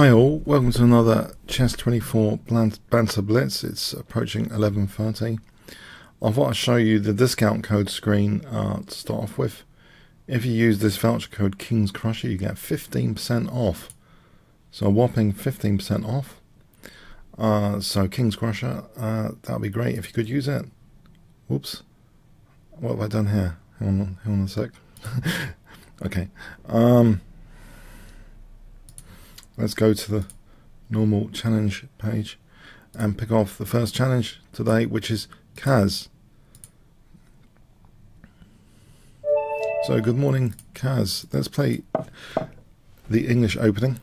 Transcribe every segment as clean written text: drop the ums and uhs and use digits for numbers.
Hi all, welcome to another chess24 Banter Blitz. It's approaching 11:30. I thought I'd show you the discount code screen to start off with. If you use this voucher code Kingscrusher, you get 15% off. So a whopping 15% off. So Kingscrusher, that would be great if you could use it. Whoops. What have I done here? Hang on a sec. Okay. Let's go to the normal challenge page and pick off the first challenge today, which is Kaz. So good morning, Kaz. Let's play the English opening.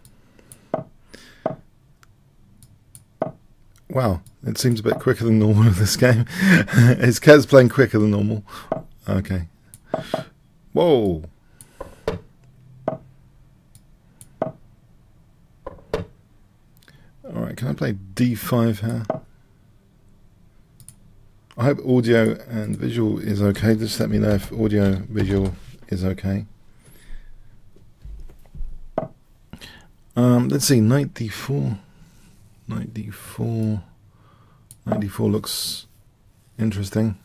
Wow, it seems a bit quicker than normal with this game. Is Kaz playing quicker than normal? Okay. Whoa. Alright, can I play d5 here? I hope audio and visual is okay. Just let me know if audio visual is okay. Let's see, knight d4. Knight d4. Knight d4 looks interesting.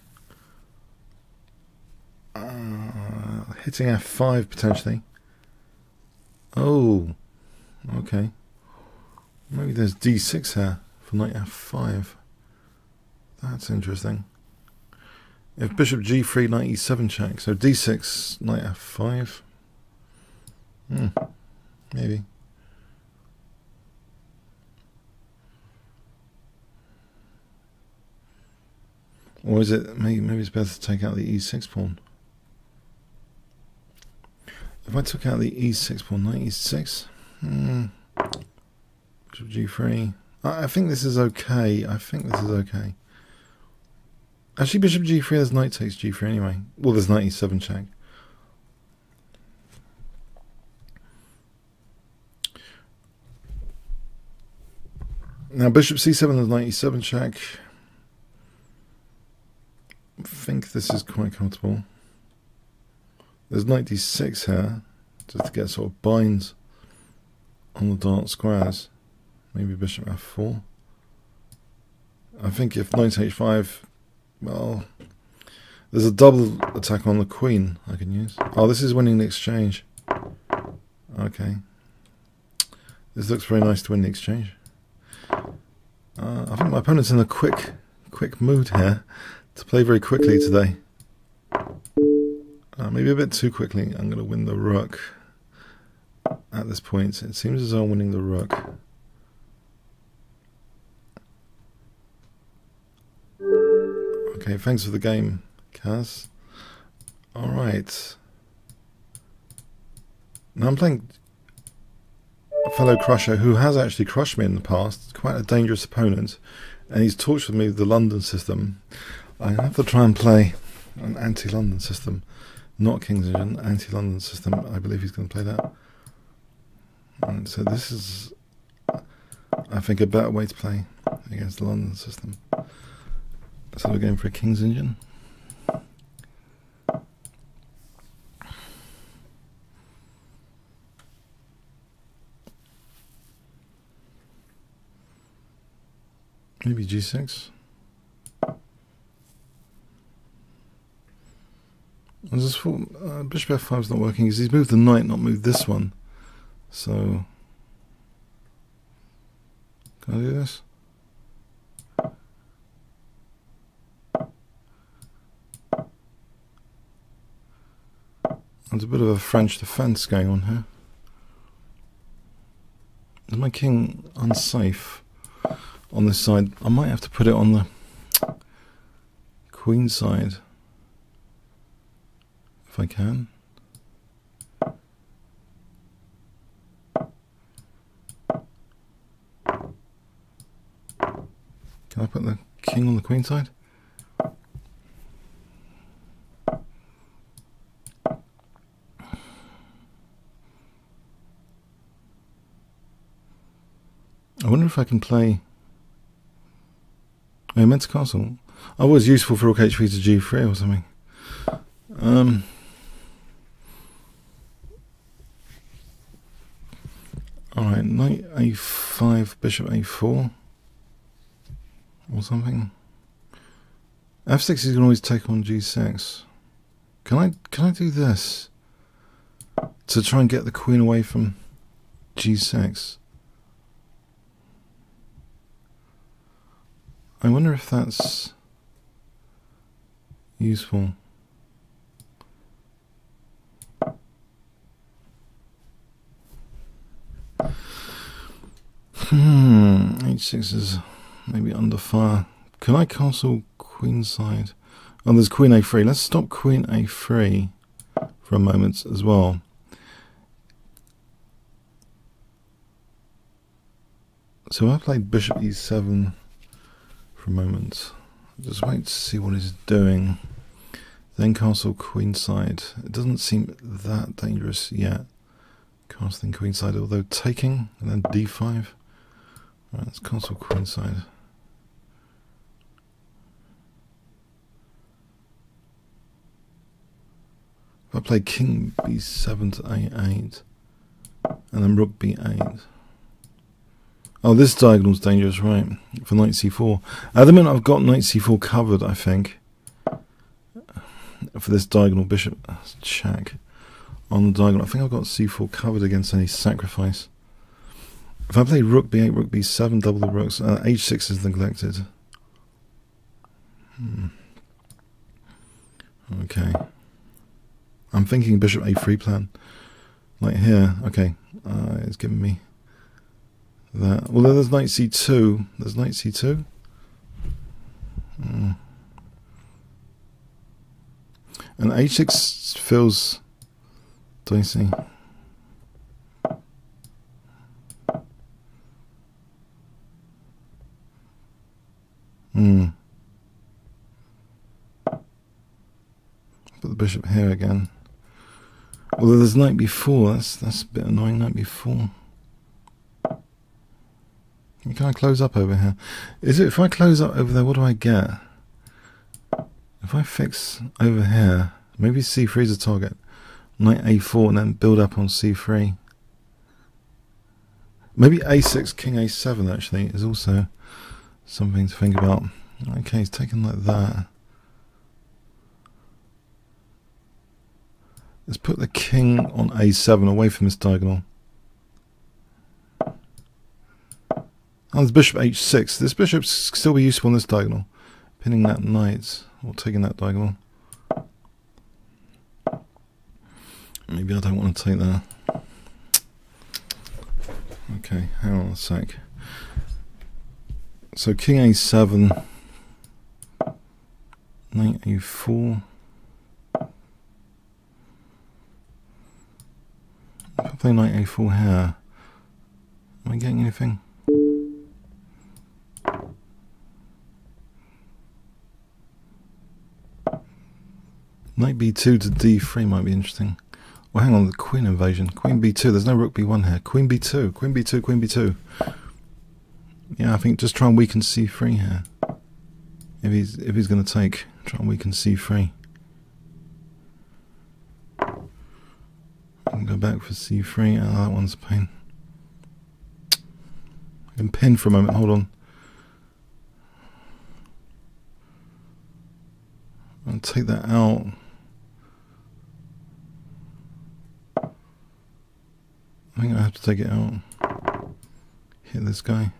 Hitting f5 potentially. Oh, okay. Maybe there's d6 here for knight f5. That's interesting. If bishop g3, knight e7 check. So d6, knight f5. Maybe. Or is it, maybe it's better to take out the e6 pawn. If I took out the e6 pawn, knight e6. Bishop g3. I think this is okay. Actually, bishop g3, there's knight takes g3 anyway. Well, there's knight e7 check. Now, bishop c7, there's knight e7 check. I think this is quite comfortable. There's knight d6 here, just to get sort of binds on the dark squares. Maybe bishop f4. I think if knight h5, well, there's a double attack on the queen I can use. Oh, this is winning the exchange. Okay. This looks very nice to win the exchange. I think my opponent's in a quick mood here to play very quickly today. Maybe a bit too quickly. I'm going to win the rook at this point. It seems as though I'm winning the rook. Okay, thanks for the game, Kaz. Alright. Now I'm playing a fellow crusher who has actually crushed me in the past. Quite a dangerous opponent. And he's tortured me with the London system. I have to try and play an anti-London system. Not King's Engine, anti-London system. I believe he's going to play that. And so this is, I think, a better way to play against the London system. So we're going for a King's Engine. Maybe g6. I just thought bishop f5 is not working because he's moved the knight, not moved this one. So can I do this? There's a bit of a French defense going on here. Is my king unsafe on this side? I might have to put it on the queen side if I can. Can I put the king on the queen side? I wonder if I can play immense castle. I was useful for rook h3 to g3 or something. Alright, knight a5, bishop a4 or something. f6 is going to always take on g6. Can I do this to try and get the queen away from g6? I wonder if that's useful. H6 is maybe under fire. Can I castle queenside? Oh, there's queen a3. Let's stop queen a3 for a moment as well. So I played bishop e7 for a moment. Just wait to see what he's doing. Then castle queenside. It doesn't seem that dangerous yet. Castling queenside, although taking, and then d5. Right, let's castle queenside. If I play king b7 to a8, and then rook b8. Oh, this diagonal's dangerous, right, for knight c4. At the minute I've got knight c4 covered, I think, for this diagonal bishop check on the diagonal. I think I've got c4 covered against any sacrifice. If I play rook b8, rook b7, double the rooks, h6 is neglected. Okay. I'm thinking bishop a3 plan. Like here, okay. It's giving me that. Well, there's knight c2. There's knight c2. And h6 feels dicey. Put the bishop here again. Although there's knight b4, that's a bit annoying. Knight b4. Can I close up over here? Is it if I close up over there, what do I get? If I fix over here, maybe c3 is a target. Knight a4 and then build up on c3. Maybe a6, king a7 actually is also something to think about. Okay, he's taken like that. Let's put the king on a7 away from this diagonal. Oh, there's bishop h6. This bishop still be useful on this diagonal. Pinning that knight, or taking that diagonal. Maybe I don't want to take that. Okay, hang on a sec. So king a7, knight a4. If I play knight a4 here, am I getting anything? Knight b2 to d3 might be interesting. Well, hang on, the queen invasion. Queen b2, there's no rook b1 here. Queen b2, queen b2, queen b2. Yeah, I think just try and weaken c3 here. If he's going to take, try and weaken c3. I can go back for c3. Oh, that one's a pain. I can pin for a moment. Hold on. I'll take that out. I think I have to take it out. Hit this guy.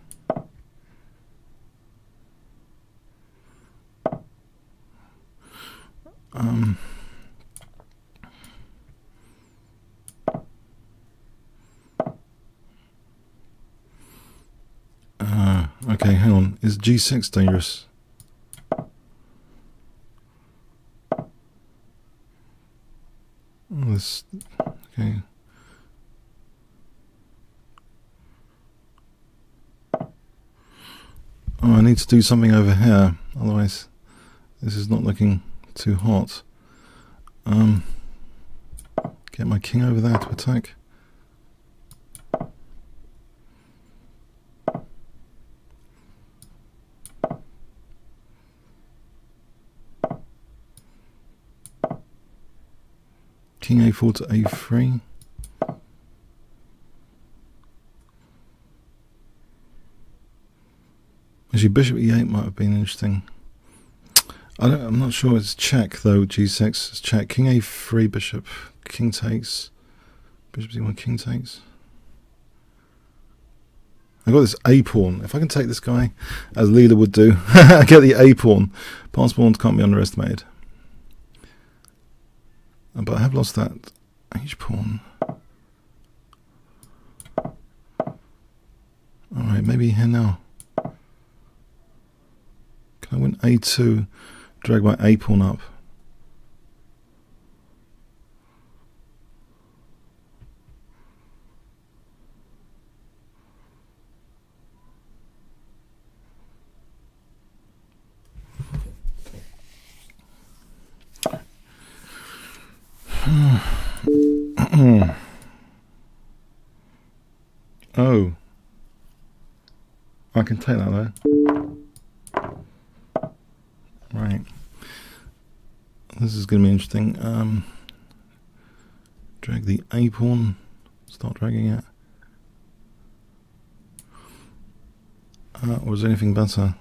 Okay, hang on. Is g6 dangerous? This, okay. Oh, I need to do something over here. Otherwise, this is not looking too hot. Get my king over there to attack. King a4 to a3. Actually, bishop e8 might have been interesting. I'm not sure. It's check though. G6 is check. King a3, bishop. King takes. Bishop c1, king takes. I got this a pawn. If I can take this guy, as Leela would do, I get the a pawn. Pass pawns can't be underestimated. But I have lost that h pawn. Alright, maybe here now. Can I win a2, drag my a pawn up? Oh, I can take that though. Right, this is going to be interesting. Drag the a pawn, start dragging it. Or is there anything better?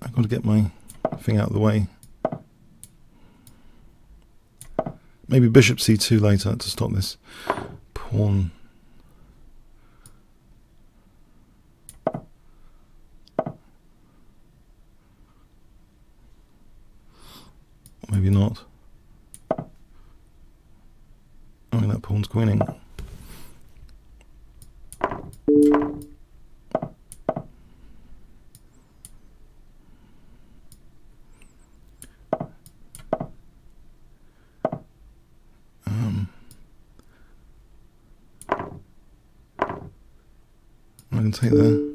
I've got to get my thing out of the way. Maybe bishop c2 later to stop this pawn. Maybe not. I mean, that pawn's winning. I can take that.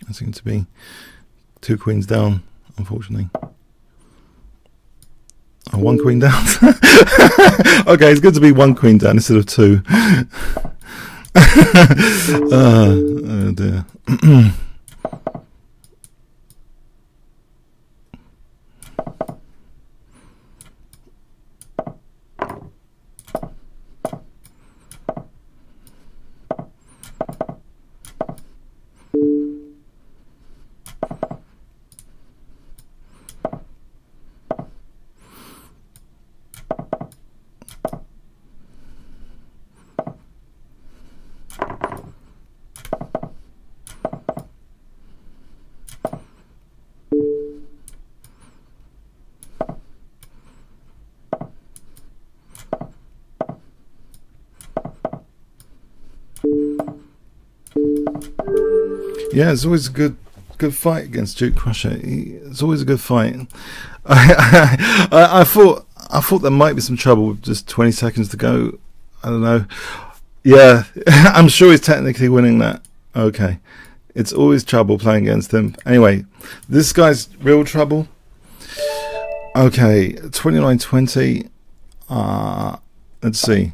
That seems to be 2 queens down, unfortunately. Oh, 1 queen down. Okay, it's good to be 1 queen down instead of 2. Oh dear. Yeah, it's always a good fight against Kingscrusher. It's always a good fight. I thought there might be some trouble with just 20 seconds to go. I don't know. Yeah, I'm sure he's technically winning that. Okay, it's always trouble playing against him. Anyway, this guy's real trouble. Okay, 29-20. Let's see.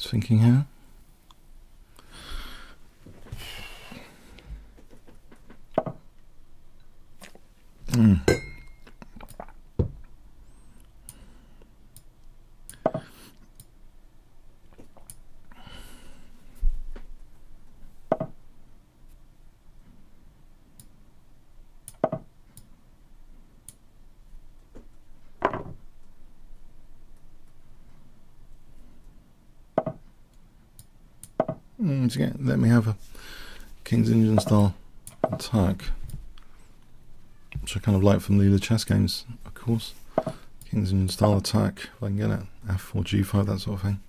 Thinking here. Let me have a King's Indian style attack, which I kind of like from the chess games, of course. King's Indian style attack, if I can get it, f4, g5, that sort of thing.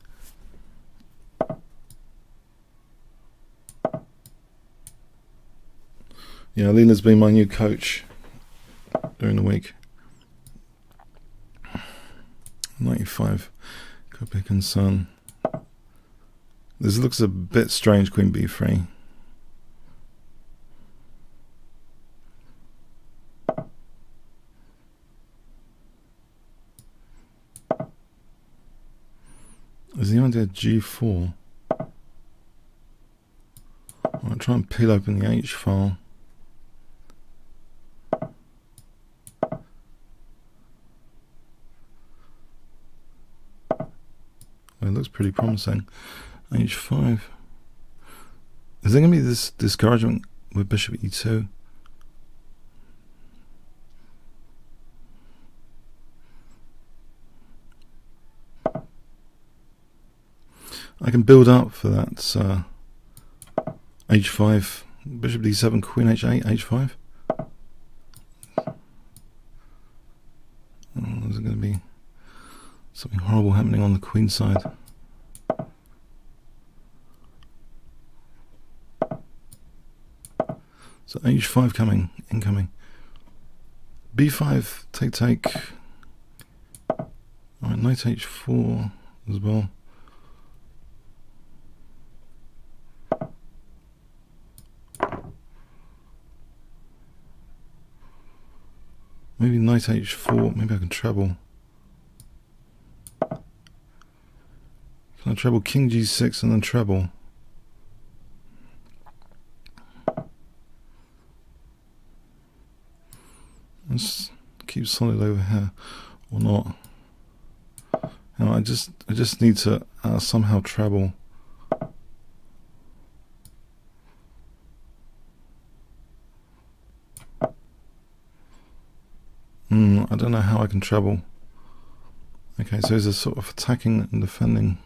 Yeah, Leela's been my new coach. during the week. 95 could be a concern. This looks a bit strange, queen b3. Is the idea g4? I'll try and peel open the H file. It looks pretty promising. H5. Is there going to be this discouragement with bishop e2? I can build up for that h5, bishop d7, queen h8, h5. There's going to be something horrible happening on the queen side. So h5 coming, incoming. b5, take. Alright, knight h4 as well. Maybe knight h4, maybe I can treble. Can I treble king g6 and then treble? Let's keep solid over here, or not. You know, I just need to somehow treble. I don't know how I can treble. Okay, so there's a sort of attacking and defending.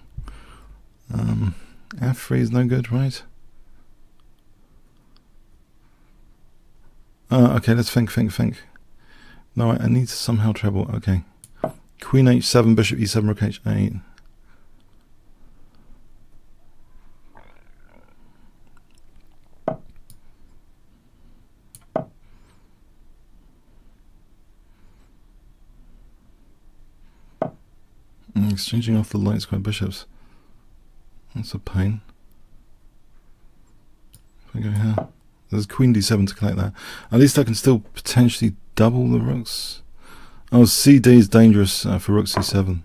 F3 is no good, right? Okay, let's think. No, I need to somehow treble. Okay. Queen h7, bishop e7, rook h8. Exchanging off the light square bishops. That's a pain. If I go here, there's queen d7 to collect that. At least I can still potentially double the rooks. Oh, cd is dangerous for rook c7.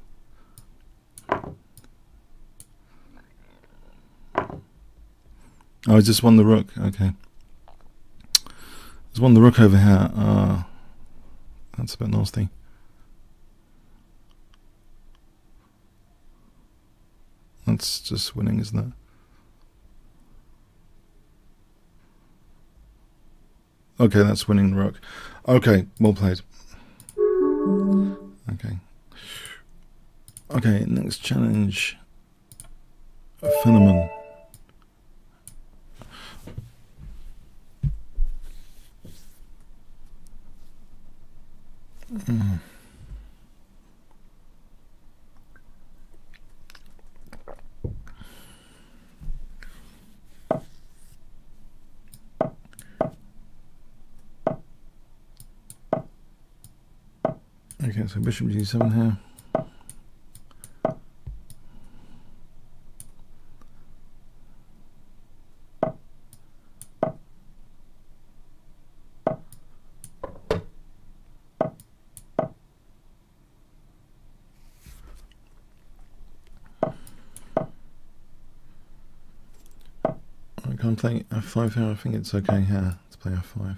Oh, I just won the rook. Okay. Just won the rook over here. That's a bit nasty. That's just winning, isn't it? Okay, that's winning the rook. Okay, well played. Okay, next challenge. Phenomenon. Okay, so bishop g7 here. I can't play f5 here. I think it's okay here to play f5.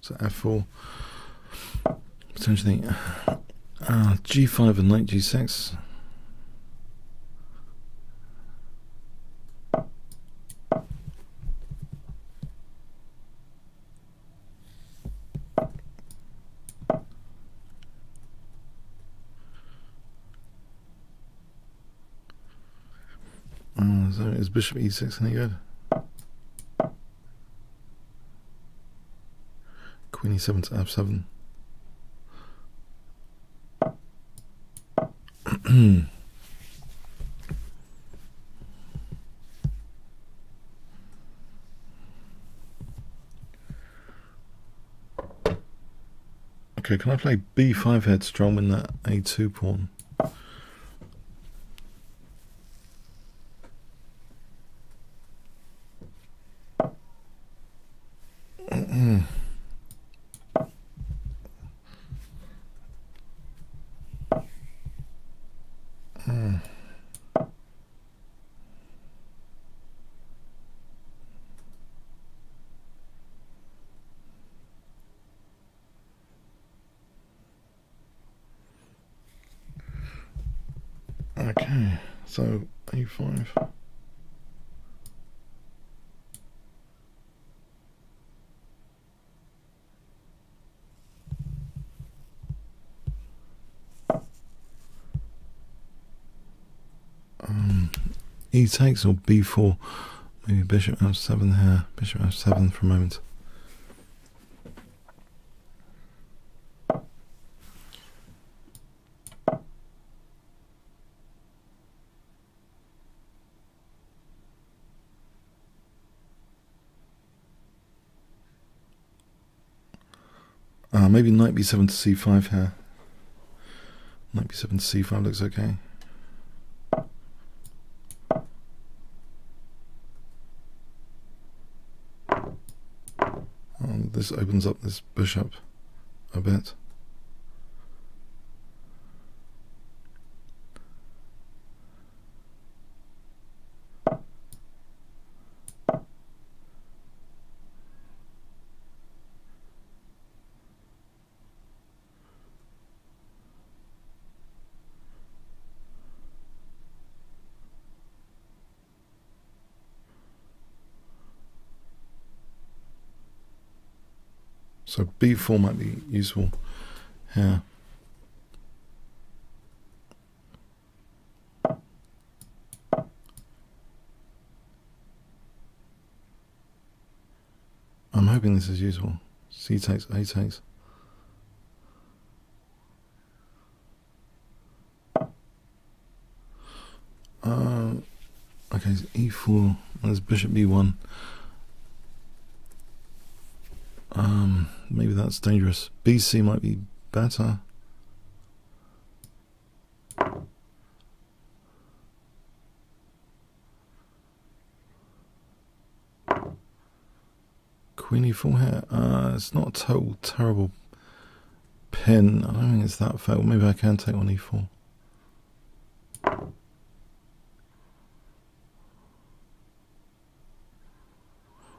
So f4, potentially g5 and knight g6. So is bishop e6 any good? Queen e7 to f7. Okay, can I play b5 here to try and win that a2 pawn? Okay, so a5. E takes or b4. Maybe bishop f7 here. Bishop f7 for a moment. Maybe knight b7 to c5 here. Knight b7 to c5 looks okay. This opens up this bishop a bit. So b4 might be useful here. I'm hoping this is useful. C takes, A takes. Okay, so e4. There's bishop b1. Maybe that's dangerous. bc might be better. Queen e4 here. It's not a total terrible pin. I don't think it's that fatal. Maybe I can take on e4.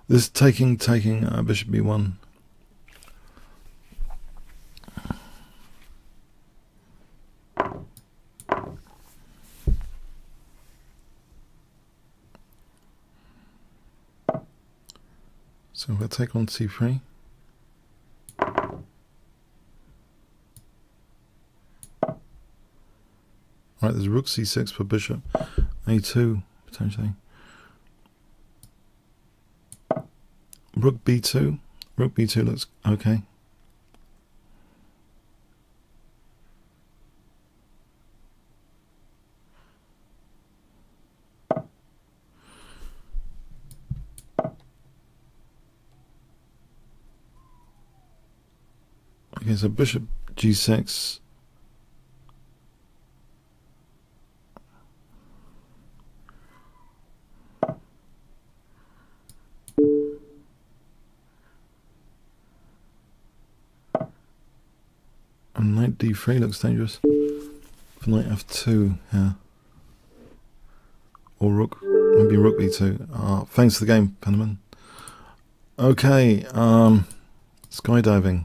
This taking bishop b1. So we'll take on c3. Right, there's rook c6 for bishop a2 potentially. Rook b2. Rook b2 looks okay. Okay, so bishop g6. And knight d3 looks dangerous. For knight f2 here. Or rook, maybe rook b2. Thanks for the game, Penniman. Okay, skydiving.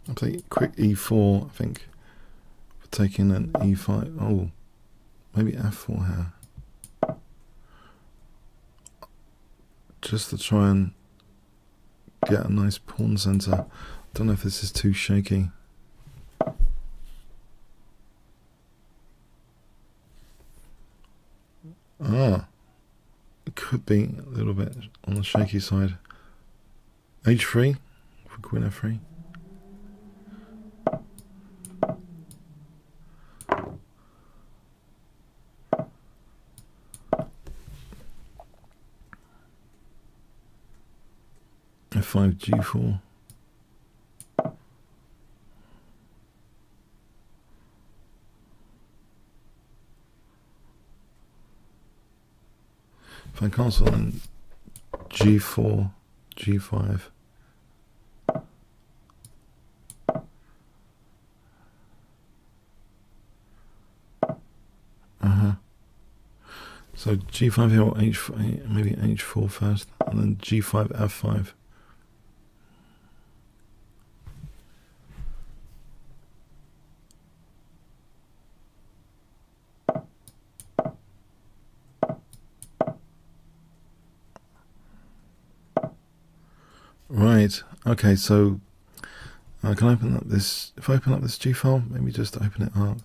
I'll play quick e4, I think, for taking an e5. Oh, maybe f4 here. Just to try and get a nice pawn center. Don't know if this is too shaky. It could be a little bit on the shaky side. H3 for queen f3. F5 G4. If I cancel, then G4, G5. So G5 here, or H4, maybe H4 first, and then G5, F5. Right, okay, so can I open up this, if I open up this G file, maybe just open it up.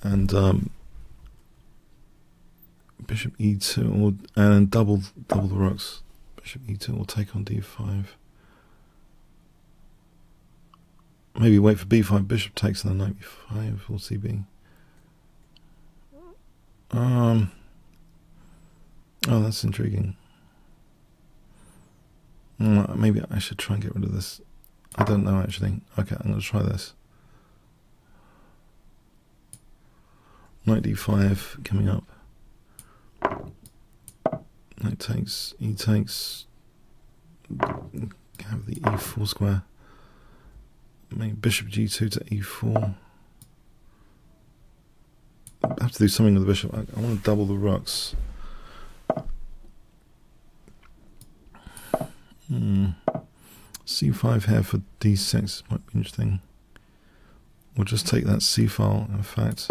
And bishop E2, or, and then double the rooks. Bishop E2 will take on D5. Maybe wait for B5, bishop takes, and then knight B5, we'll see B. Oh, that's intriguing. Maybe I should try and get rid of this. I don't know, actually. Okay, I'm going to try this. Knight D5 coming up. Knight takes, E takes. Have the E4 square. Maybe bishop G2 to E4. I have to do something with the bishop. I want to double the rooks. C5 here for D6 might be interesting. We'll just take that C file, in fact.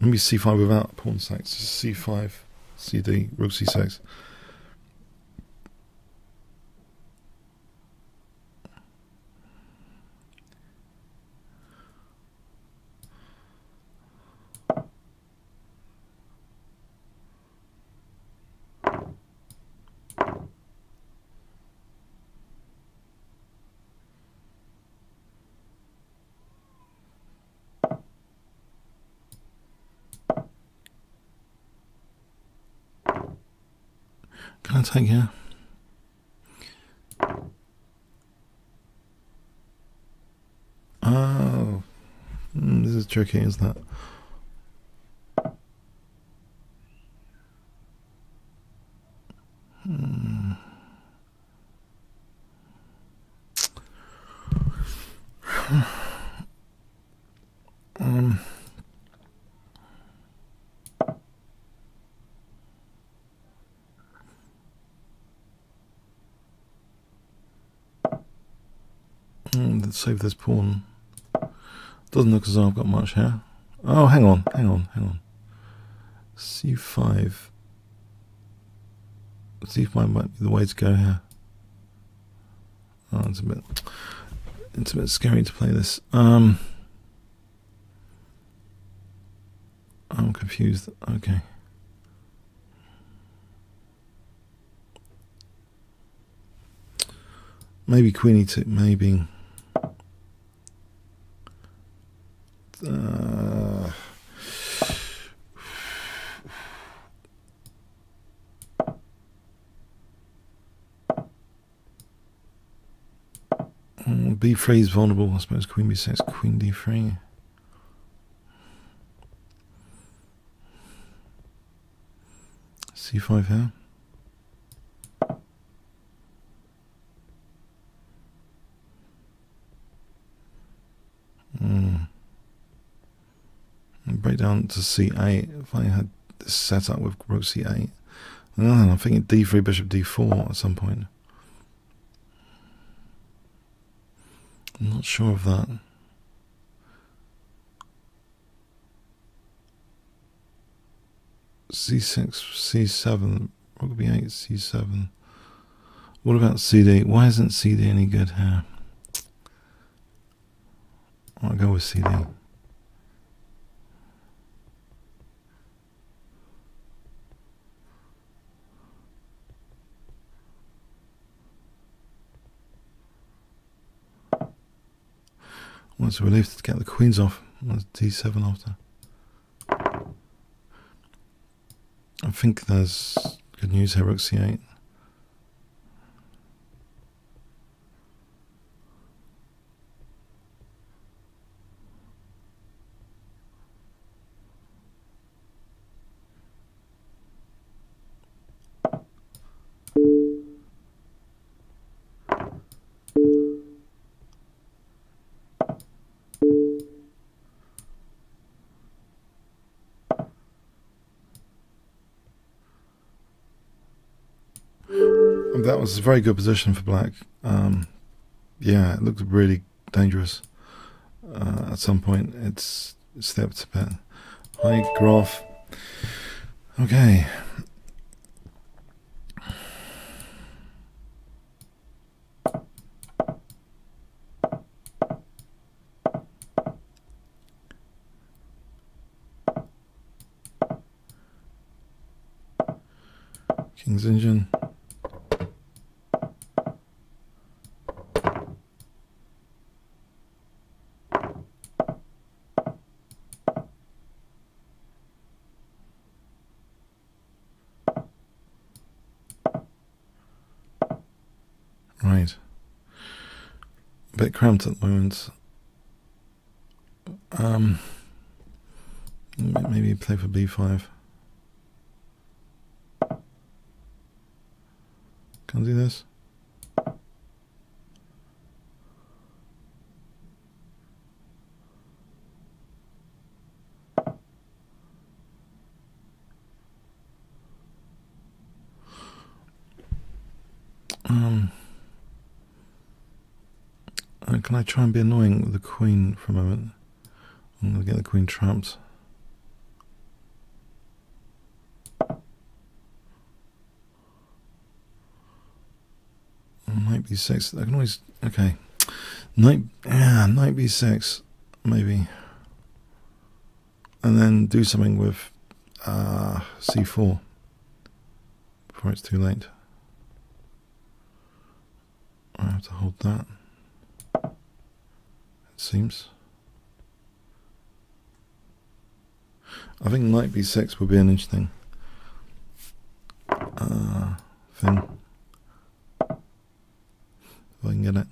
Maybe C5 without pawn sacs. C5, CD, rook C6. Can I take here? Oh, this is tricky, isn't it? Let's save this pawn. Doesn't look as though I've got much here. Oh, hang on. C5. C5 might be the way to go here. Oh, it's a bit scary to play this. I'm confused. Okay. Maybe queen E2, maybe. B3 is vulnerable, I suppose. Queen B6, Queen D3. C5 here. Break down to C8. If I had this set up with rook C8, I'm thinking D3, bishop D4 at some point. I'm not sure of that. C6, C7, rook B8, C7. What about CD? Why isn't CD any good here? I'll go with CD. What's a relief to get the queens off. That's d7 after. I think there's good news here, rook c8. That was a very good position for black. Yeah, it looked really dangerous. At some point, it's stepped a bit. High graph. Okay. King's engine. Right. A bit cramped at the moment. Maybe play for b5. Can I do this? Can I try and be annoying with the queen for a moment? I'm going to get the queen trapped. Knight b6. I can always. Okay. Knight b6, maybe. And then do something with c4 before it's too late. I have to hold that. It seems. I think knight b6 would be an interesting thing. If I can get it.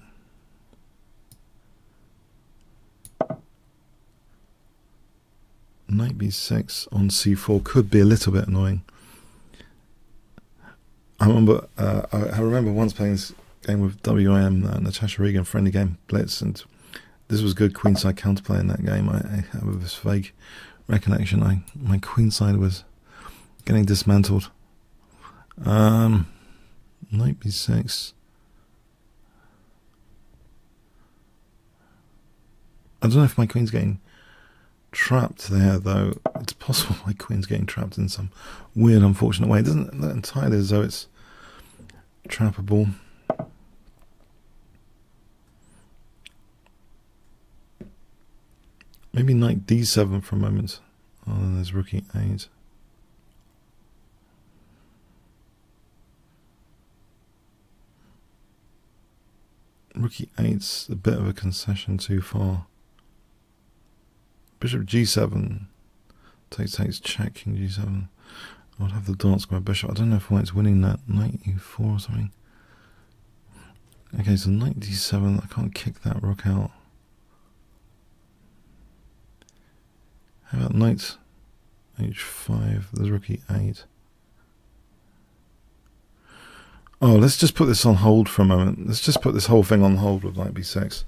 Knight b6 on c4 could be a little bit annoying. I remember once playing this game with WIM, Natasha Regan, friendly game, Blitz, and this was good queenside counterplay in that game. I have this vague recollection. My queenside was getting dismantled. Knight b6. I don't know if my queen's getting trapped there, though. It's possible my queen's getting trapped in some weird, unfortunate way. It doesn't look entirely as though it's trappable. Maybe knight d7 for a moment. Oh, then there's rook e8. Rook e8's a bit of a concession too far. Bishop g7. Takes check, king g7. I would have the dark square bishop. I don't know if white's winning that. Knight e4 or something. Okay, so knight d7. I can't kick that rook out. How about knight h5? There's rook e8. Oh, let's just put this on hold for a moment. Let's just put this whole thing on hold with knight b6.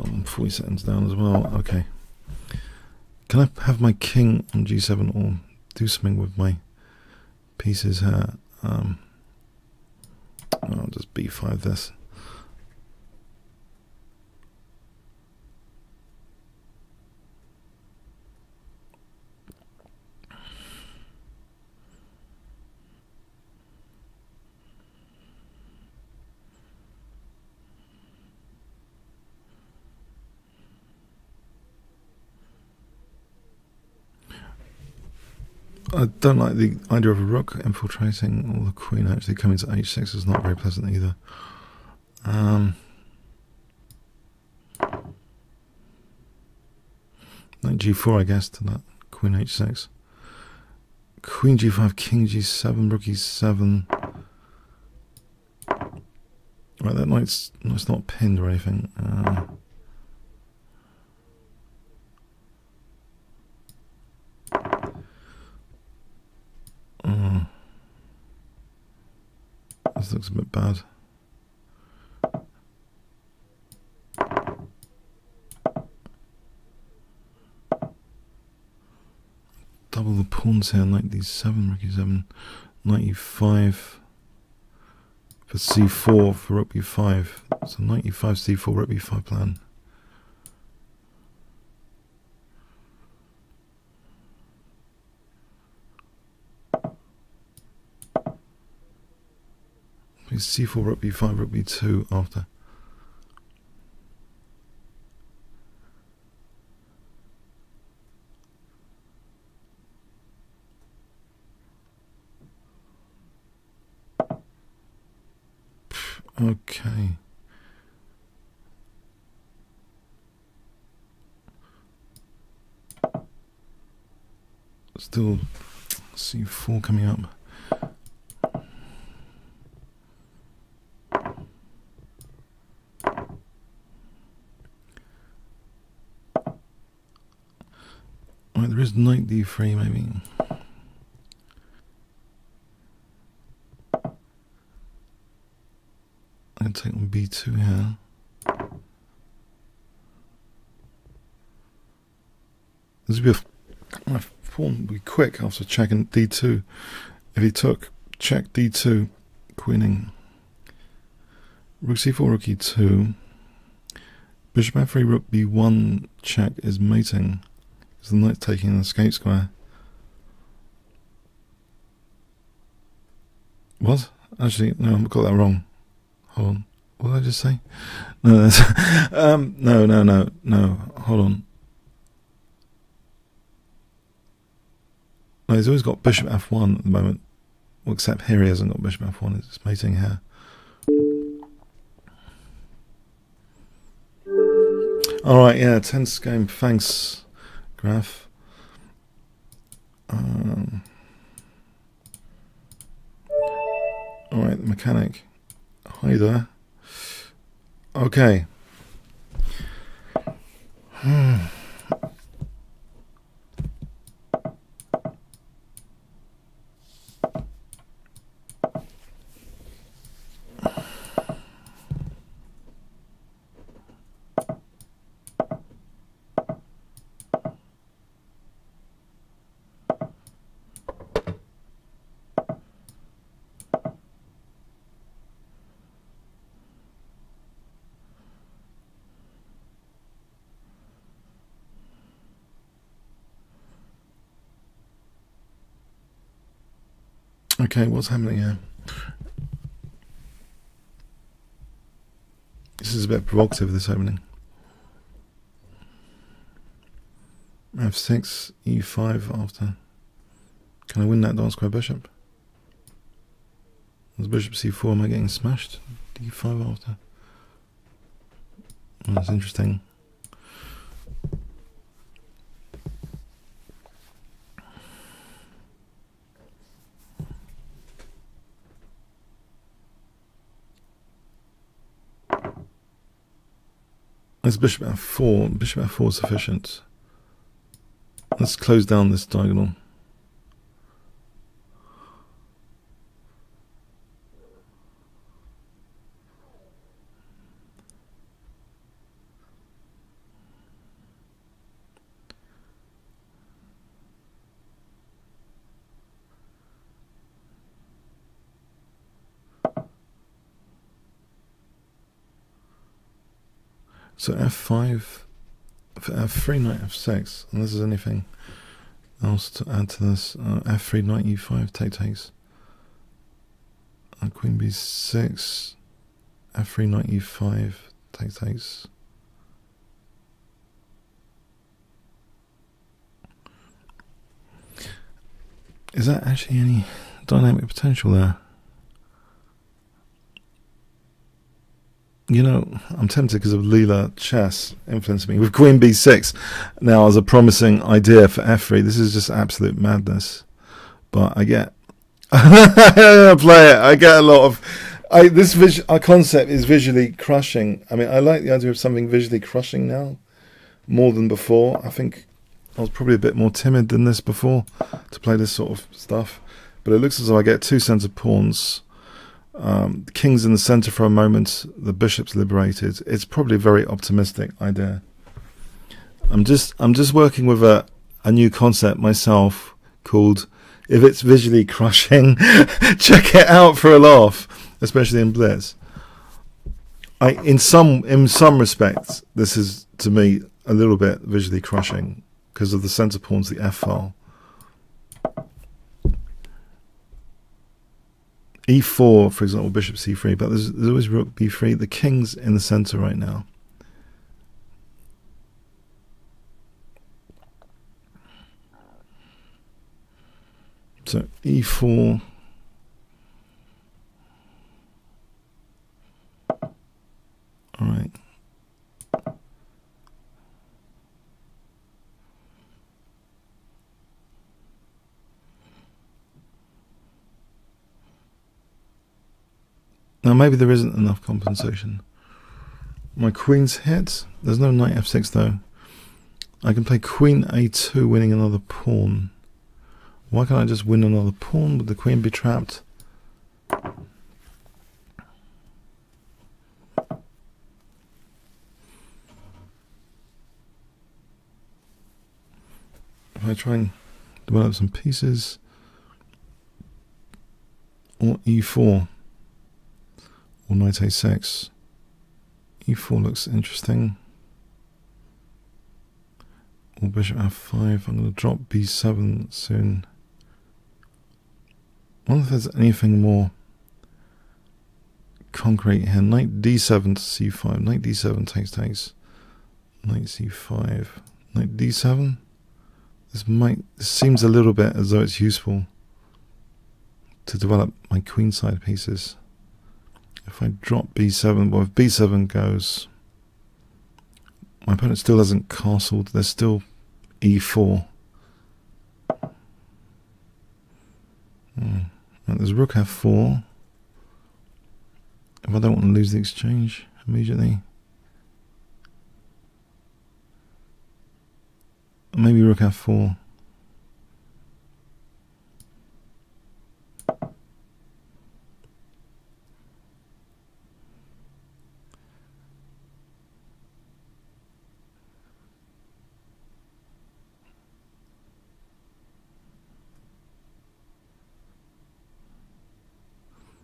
I'm 40 seconds down as well. Okay. Can I have my king on g7 or do something with my pieces here? I'll just b5 this. I don't like the idea of a rook infiltrating, or the queen actually coming to h6 is not very pleasant either. Knight g4, I guess, to that queen h6. Queen g5, king g7, rook e7. Right, that knight's not pinned or anything. This looks a bit bad. Double the pawns here, knight d7, rook e7, knight e5 for c4 for rook b5. So knight e5, c4, rook b5 plan. c4, rook b5, rook b2 after. Okay. Still c4 coming up. Right, there is knight d3 maybe. I'm going to take on b2 here. This would be my pawn would be quick after checking d2. If he took check d2, queening. Rook c4, rook e2. Bishop f3, rook b1 check is mating. Because the knight's taking an escape square. What? Actually, no, I've got that wrong. Hold on. What did I just say? No, that's no. Hold on. No, he's always got bishop f1 at the moment. Well, except here he hasn't got bishop f1. It's just mating here. All right, yeah, tense game. Thanks, Graf. All right, the mechanic. Hi there. Okay. Okay, what's happening here? This is a bit provocative, this opening. f6, e5 after. Can I win that dark square bishop? As bishop c4, am I getting smashed? d5 after. Oh, that's interesting. Let's bishop f4. Bishop f4 is sufficient. Let's close down this diagonal. So f5, for f3, knight f6, unless there's anything else to add to this. F3, knight e5, takes. Queen b6, f3, knight e5, takes. Is that actually any dynamic potential there? You know, I'm tempted because of Leela Chess influencing me with Queen B6 now as a promising idea for F3. This is just absolute madness. But I get, I play it. I get a lot of. This concept is visually crushing. I mean, I like the idea of something visually crushing now more than before. I think I was probably a bit more timid than this before to play this sort of stuff. But it looks as though I get two center pawns. The king's in the center for a moment. The bishop's liberated. It's probably a very optimistic idea. I'm just working with a new concept myself called, if it's visually crushing, check it out for a laugh, especially in Blitz. In some respects, this is to me a little bit visually crushing because of the center pawns, the F file. E4, for example, bishop C3, but there's always rook B3. The king's in the center right now. So E4. All right. Now maybe there isn't enough compensation. My queen's hit. There's no knight F6 though. I can play queen A2, winning another pawn. Why can't I just win another pawn? Would the queen be trapped? If I try and develop some pieces, or E4. Or knight A6. E4 looks interesting. Or bishop F5. I'm going to drop B7 soon. I wonder if there's anything more concrete here. Knight D7 to C5. Knight D7 takes. Knight C5. Knight D7. This seems a little bit as though it's useful to develop my queenside pieces. If I drop B7, well, if B7 goes, my opponent still hasn't castled. There's still E4. And there's rook F4. If I don't want to lose the exchange immediately, maybe rook F4.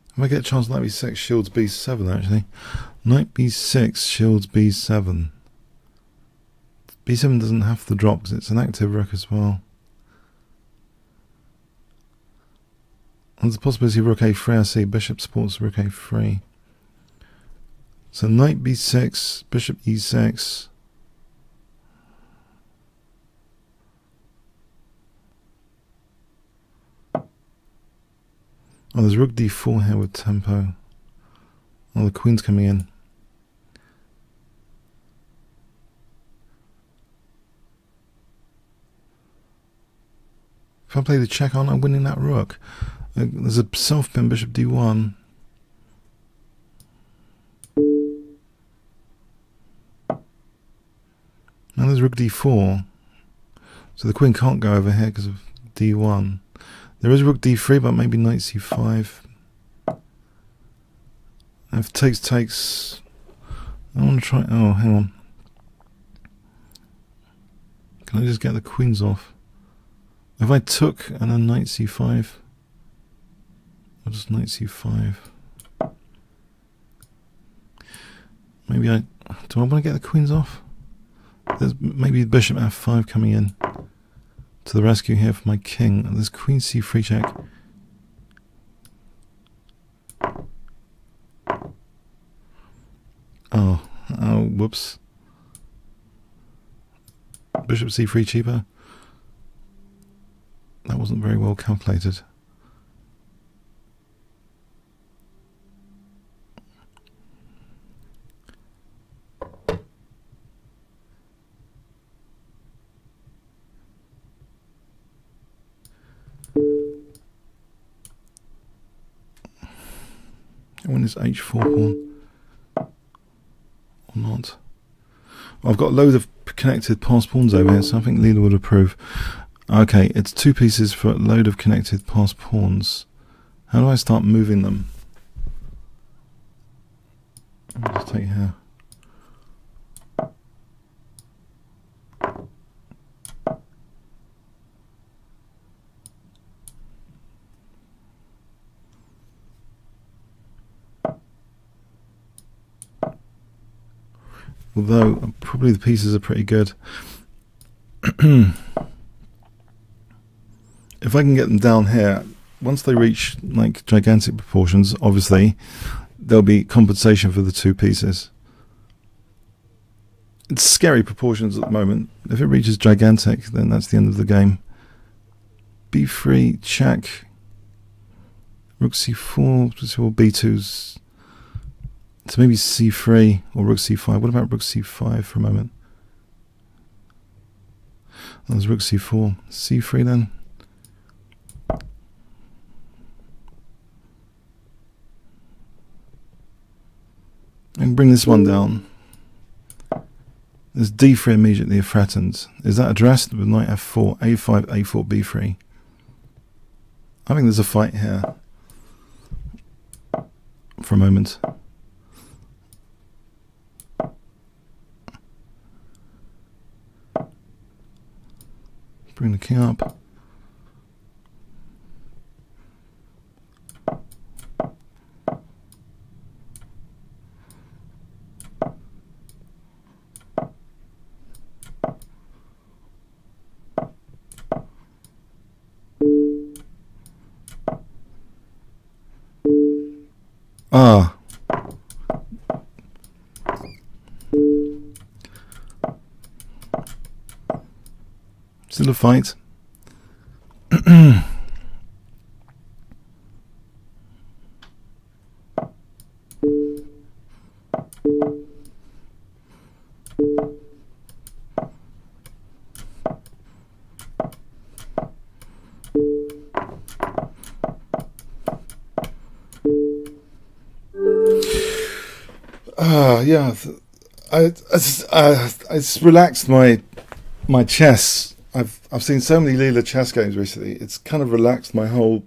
If I get a chance, knight B6 shields B7 actually. Knight B6 shields B7. B7 doesn't have to drop because it's an active rook as well. And there's a possibility of rook A3, I see. Bishop supports rook A3. So knight B6, bishop E6. Oh, there's rook D4 here with tempo. Oh, the queen's coming in. If I play the check, aren't I winning that rook? There's a self-pin bishop D1. And there's rook D4. So the queen can't go over here because of D1. There is rook D3, but maybe knight C5. If takes, I want to try. Oh, hang on. Can I just get the queens off? If I took and then knight C5, I'll just knight C5. Maybe do I want to get the queens off? There's maybe bishop F5 coming in to the rescue here for my king. And there's queen C3 check. Oh, whoops. Bishop C3 cheaper. That wasn't very well calculated. I win this h4 pawn or not. I've got a load of connected passed pawns over here, so I think Leela would approve. Okay, it's 2 pieces for a load of connected passed pawns. How do I start moving them? Let me just take here. Although probably the pieces are pretty good. If I can get them down here, once they reach like gigantic proportions, obviously there'll be compensation for the 2 pieces. It's scary proportions at the moment. If it reaches gigantic, then that's the end of the game. b3 check, rook c4, b2's. So maybe c3 or rook c5. What about rook c5 for a moment? There's rook c4. c3 then. And bring this one down. There's d3 immediately threatened. Is that addressed with knight f4, a5, a4, b3? I think there's a fight here. For a moment. Bring the king up. Ah. Still a fight. Yeah, I it's relaxed my chess. I've seen so many Leela chess games recently. It's kind of relaxed my whole.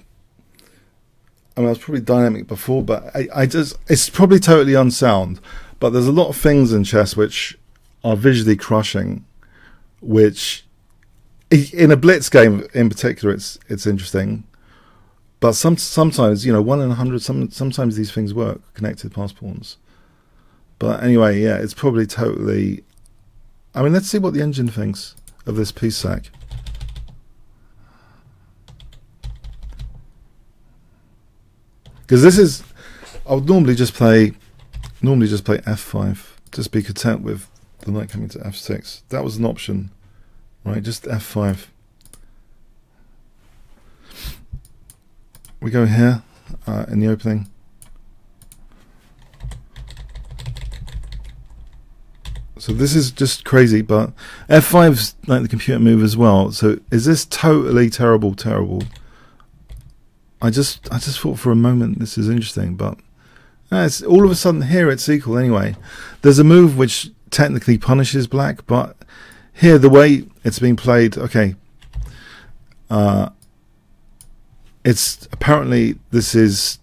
I mean, I was probably dynamic before, but it's probably totally unsound. But there's a lot of things in chess which are visually crushing, which in a blitz game in particular, it's interesting. But sometimes, you know, 1 in 100. Sometimes these things work, connected pass pawns. But anyway, yeah, it's probably totally. I mean, let's see what the engine thinks of this piece sack. Because this is, I would normally just play f5, just be content with the knight coming to f6. That was an option, right? Just f5. We go here in the opening. So this is just crazy, but f5's like the computer move as well. So is this totally terrible? I just thought for a moment this is interesting, but it's all of a sudden here it's equal anyway. There's a move which technically punishes black, but here the way it's being played, okay, it's apparently this is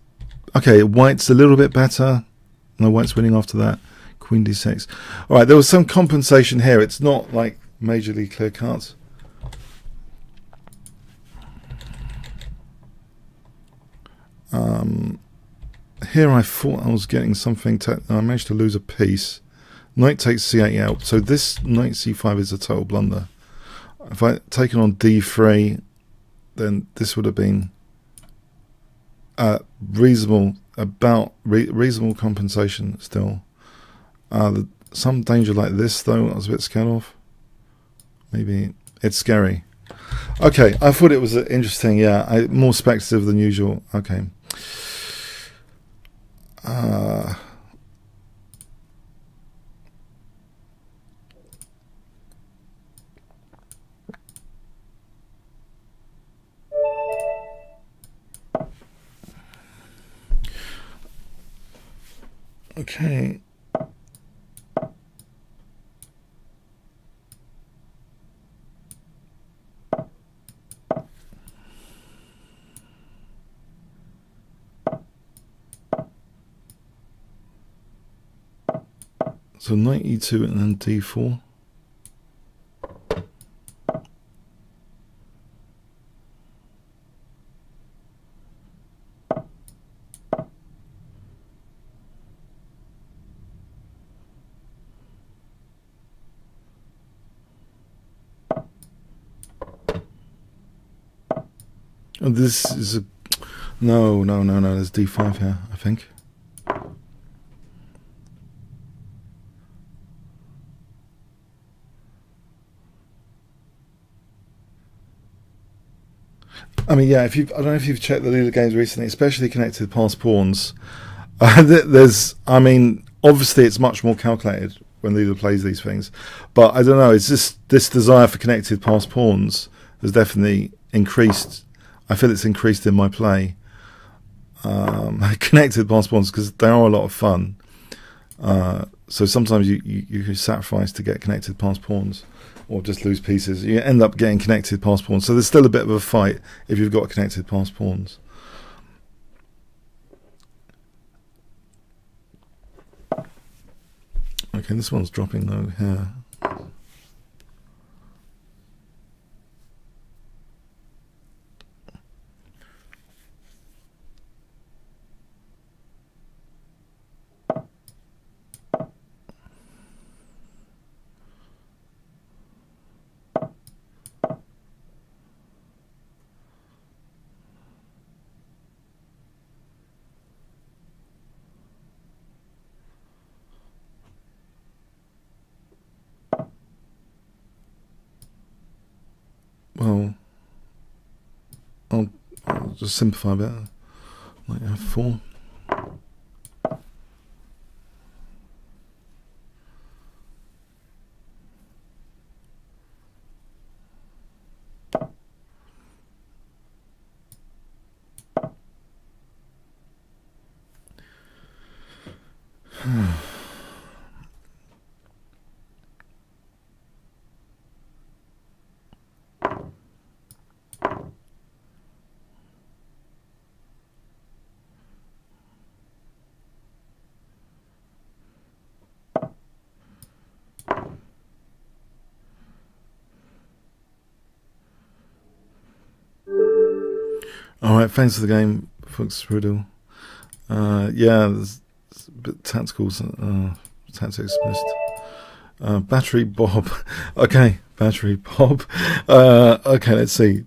okay. White's a little bit better. No, white's winning after that. Queen d6. All right, there was some compensation here. It's not like majorly clear cut. Here I thought I was getting something. I managed to lose a piece. Knight takes c8 out. So this knight c5 is a total blunder. If I had taken on d3, then this would have been reasonable compensation still. Some danger like this though I was a bit scared of. Maybe it's scary. Okay, I thought it was interesting. Yeah, more speculative than usual. Okay. Okay. So knight e2 and then d4. Oh, this is a no. There's d5 here, I think. I mean, yeah. I don't know if you've checked the Lula games recently, especially connected past pawns. There's, I mean, obviously it's much more calculated when Lula plays these things, but I don't know. It's just this desire for connected past pawns has definitely increased. I feel it's increased in my play. Connected past pawns because they are a lot of fun. So sometimes you sacrifice to get connected past pawns, or just lose pieces. You end up getting connected past pawns. So there's still a bit of a fight if you've got connected past pawns. Okay, this one's dropping though here. Well, I'll just simplify a bit. Like F4. Alright, thanks for the game, Fuchs Riddle. Yeah, there's a bit tactical, tactics missed. Battery Bob. Okay, Battery Bob. Okay, let's see.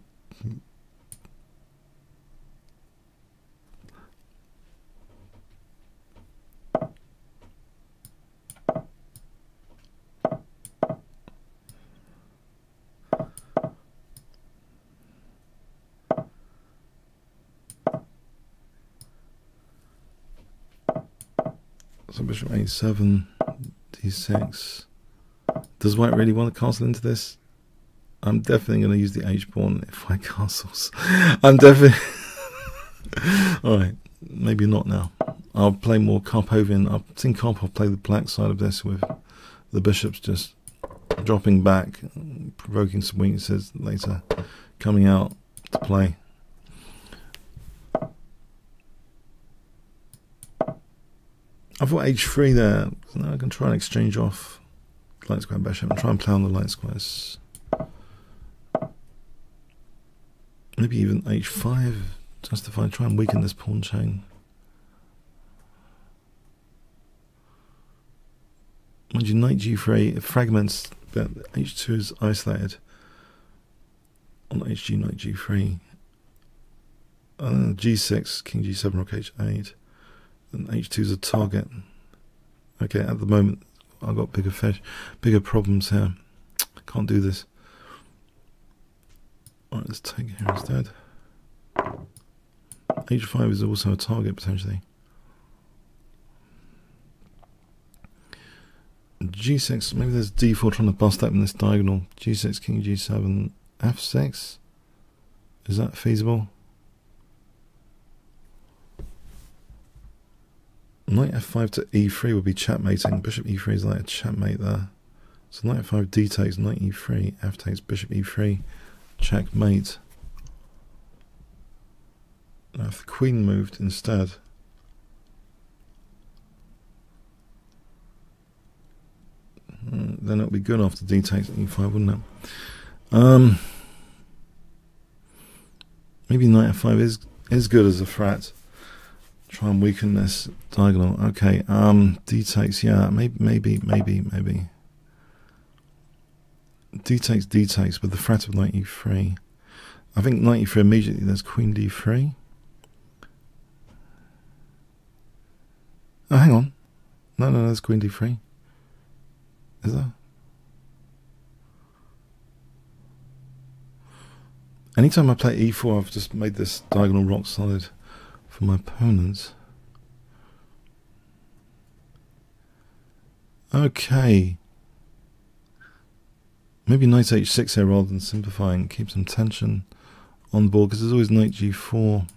So bishop a7, d6. Does white really want to castle into this? I'm definitely going to use the h pawn if white castles. I'm definitely... Alright, maybe not now. I'll play more Karpovian. I've seen Karpov play the black side of this with the bishops just dropping back, provoking some weaknesses later, coming out to play. I thought h3 there. So now I can try and exchange off light square bishop and try and play on the light squares. Maybe even h5, justify, try and weaken this pawn chain. Mind you, knight g3, it fragments, but h2 is isolated on hg, knight g3. G6, king g7, rook h8. And h2 is a target. Okay, at the moment I've got bigger problems here. Can't do this. Alright, let's take it here instead. h5 is also a target potentially. g6, maybe there's d4 trying to bust open this diagonal. g6, king g7, f6. Is that feasible? Knight f5 to e3 would be checkmating. Bishop e3 is like a checkmate there. So knight f5, d takes, knight e3, f takes, bishop e3, checkmate. Now if the queen moved instead, then it would be good after d takes e5, wouldn't it? Maybe knight f5 is good as a threat. Try and weaken this diagonal. Okay, d takes, yeah, maybe. D takes with the threat of knight e3. I think knight e3 immediately, there's queen d3. Oh, hang on. No, there's queen d3. Is there? Anytime I play e4, I've just made this diagonal rock solid for my opponents. Okay. Maybe knight h6 here rather than simplifying. Keep some tension on the board because there's always knight g4.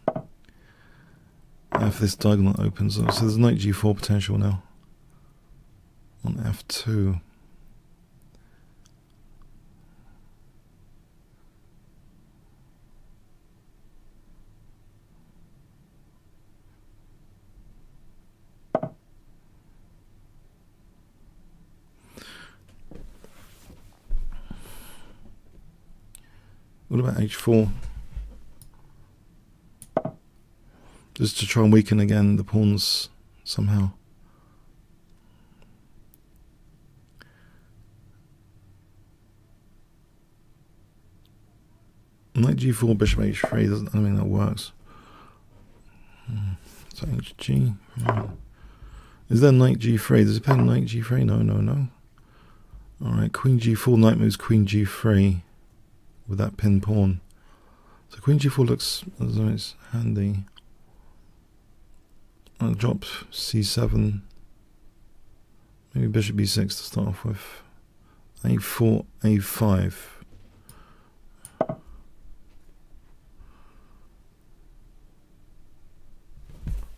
If this diagonal opens up. So there's knight g4 potential now on f2. What about h4? Just to try and weaken again the pawns somehow. Knight g4, bishop h3, I don't think that works. So hg. Is there knight g3? Does it play knight g3? No. Alright, queen g4, knight moves queen g3 with that pin pawn. So queen g4 looks as though it's handy. I'll drop c7. Maybe bishop b6 to start off with. a4, a5.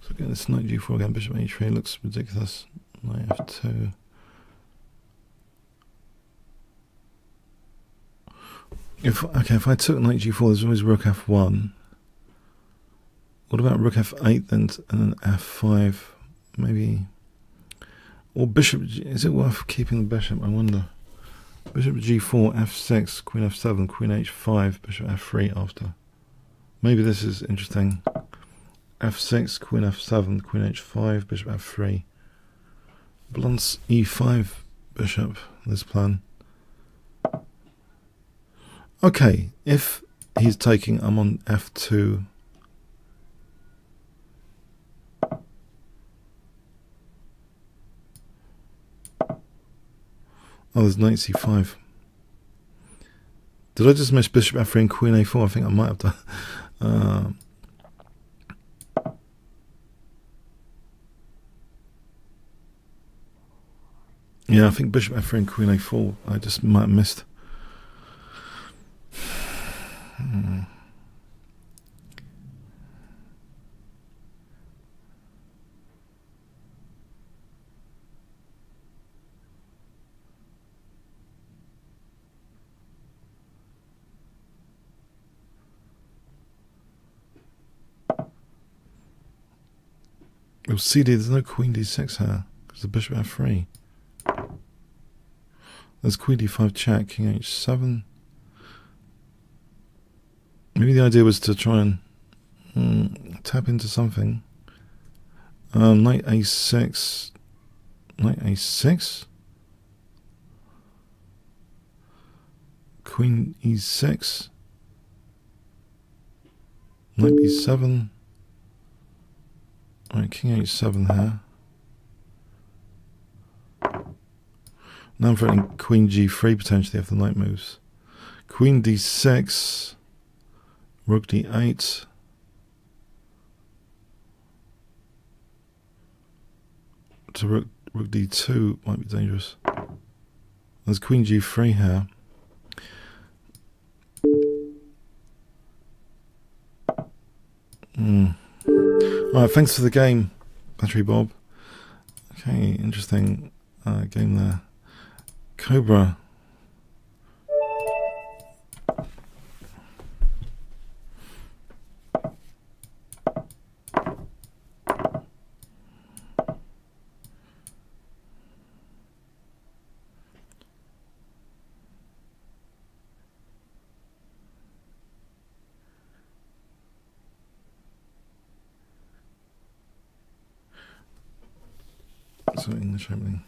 So again, this knight g4 again, bishop h3 looks ridiculous. Knight f2. If I took knight g4, there's always rook f1. What about rook f8 then, and then f5? Maybe. Or bishop, is it worth keeping the bishop? I wonder. Bishop g4, f6, queen f7, queen h5, bishop f3 after. Maybe this is interesting. f6, queen f7, queen h5, bishop f3. Blunts e5 bishop, this plan. Okay, if he's taking, I'm on f2. Oh, there's knight c5. Did I just miss bishop f3 and queen a4? I think I might have done. Yeah, I think bishop f3 and queen a4 I just might have missed. Well, CD, there's no queen d6 here because the bishop f3. There's queen d5 check, king h7. Maybe the idea was to try and tap into something. Knight a6. Knight a6. Queen e6. Knight b7. Alright, king h7 here. Now I'm threatening queen g3 potentially if the knight moves. Queen d6. Rook d8. To rook d2 might be dangerous. There's queen g3 here. Alright, thanks for the game, Battery Bob. Okay, interesting game there. Cobra. So English opening.